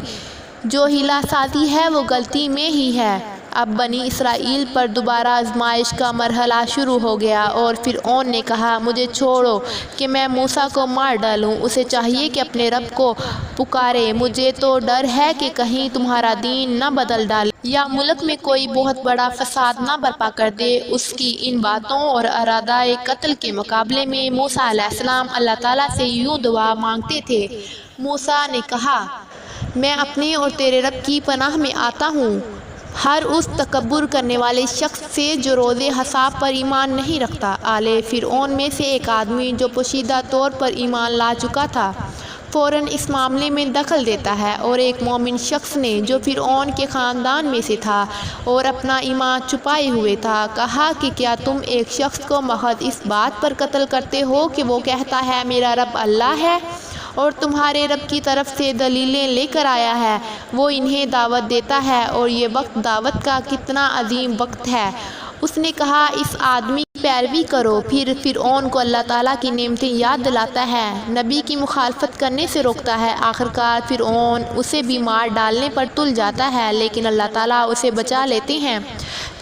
S1: جو ہیلا سازی ہے وہ غلطی میں ہی ہے۔ اب بنی اسرائیل پر دوبارہ آزمائش کا مرحلہ شروع ہو گیا، اور فرعون نے کہا، مجھے چھوڑو کہ میں موسیٰ کو مار ڈالوں، اسے چاہیے کہ اپنے رب کو پکارے، مجھے تو ڈر ہے کہ کہیں تمہارا دین نہ بدل ڈالے یا ملک میں کوئی بہت بڑا فساد نہ برپا کر دے۔ اس کی ان باتوں اور ارادہ قتل کے مقابلے میں موسیٰ علیہ السلام اللہ تعالیٰ سے یوں دعا مانگتے تھے۔ موسیٰ نے کہا، میں اپنے اور تیرے رب کی پناہ میں آتا ہوں ہر اس تکبر کرنے والے شخص سے جو روز حساب پر ایمان نہیں رکھتا۔ آل فرعون میں سے ایک آدمی جو پوشیدہ طور پر ایمان لا چکا تھا فوراً اس معاملے میں دخل دیتا ہے، اور ایک مومن شخص نے جو فرعون کے خاندان میں سے تھا اور اپنا ایمان چھپائے ہوئے تھا کہا کہ کیا تم ایک شخص کو محض اس بات پر قتل کرتے ہو کہ وہ کہتا ہے میرا رب اللہ ہے اور تمہارے رب کی طرف سے دلیلیں لے کر آیا ہے، وہ انہیں دعوت دیتا ہے، اور یہ وقت دعوت کا کتنا عظیم وقت ہے، اس نے کہا اس آدمی کی پیروی کرو۔ پھر فرعون کو اللہ تعالیٰ کی نعمتیں یاد دلاتا ہے، نبی کی مخالفت کرنے سے روکتا ہے۔ آخرکار فرعون اسے بھی مار ڈالنے پر تل جاتا ہے، لیکن اللہ تعالیٰ اسے بچا لیتے ہیں،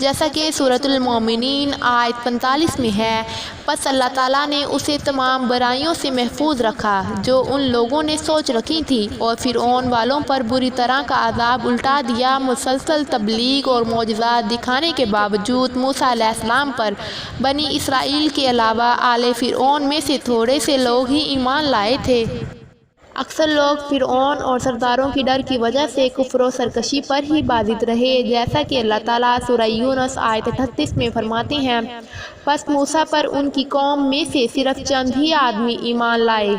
S1: جیسا کہ سورۃ المومنین آیت 45 میں ہے۔ پس اللہ تعالیٰ نے اسے تمام برائیوں سے محفوظ رکھا جو ان لوگوں نے سوچ رکھی تھی، اور فرعون والوں پر بری طرح کا عذاب الٹا دیا۔ مسلسل تبلیغ اور معجزات دکھانے کے باوجود موسیٰ علیہ السلام پر بنی اسرائیل کے علاوہ آل فرعون میں سے تھوڑے سے لوگ ہی ایمان لائے تھے۔ اکثر لوگ فرعون اور سرداروں کی ڈر کی وجہ سے کفر و سرکشی پر ہی بازد رہے، جیسا کہ اللہ تعالیٰ سورہ یونس آیت 38 میں فرماتے ہیں، پس موسیٰ پر ان کی قوم میں سے صرف چند ہی آدمی ایمان لائے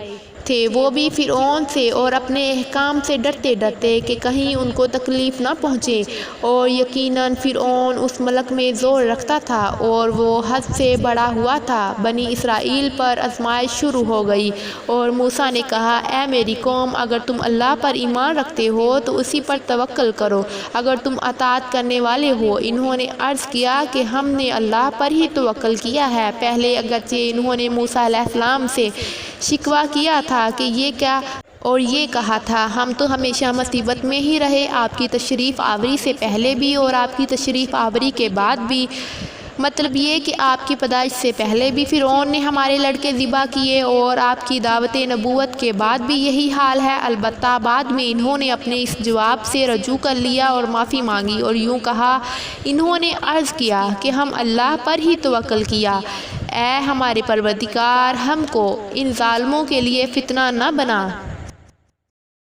S1: تھے، وہ بھی فرعون سے اور اپنے احکام سے ڈرتے ڈرتے کہ کہیں ان کو تکلیف نہ پہنچے، اور یقیناً فرعون اس ملک میں زور رکھتا تھا اور وہ حد سے بڑا ہوا تھا۔ بنی اسرائیل پر آزمائش شروع ہو گئی اور موسیٰ نے کہا، اے میری قوم، اگر تم اللہ پر ایمان رکھتے ہو تو اسی پر توکل کرو، اگر تم اطاعت کرنے والے ہو۔ انہوں نے عرض کیا کہ ہم نے اللہ پر ہی توکل کیا ہے۔ پہلے اگرچہ انہوں نے موسیٰ علیہ السلام سے شکوہ کیا تھا کہ یہ کیا، اور یہ کہا تھا، ہم تو ہمیشہ مصیبت میں ہی رہے، آپ کی تشریف آوری سے پہلے بھی اور آپ کی تشریف آوری کے بعد بھی۔ مطلب یہ کہ آپ کی پیدائش سے پہلے بھی فرعون نے ہمارے لڑکے ذبح کیے، اور آپ کی دعوت نبوت کے بعد بھی یہی حال ہے۔ البتہ بعد میں انہوں نے اپنے اس جواب سے رجوع کر لیا اور معافی مانگی اور یوں کہا، انہوں نے عرض کیا کہ ہم اللہ پر ہی توکل کیا، اے ہمارے پروردگار، ہم کو ان ظالموں کے لیے فتنہ نہ بنا۔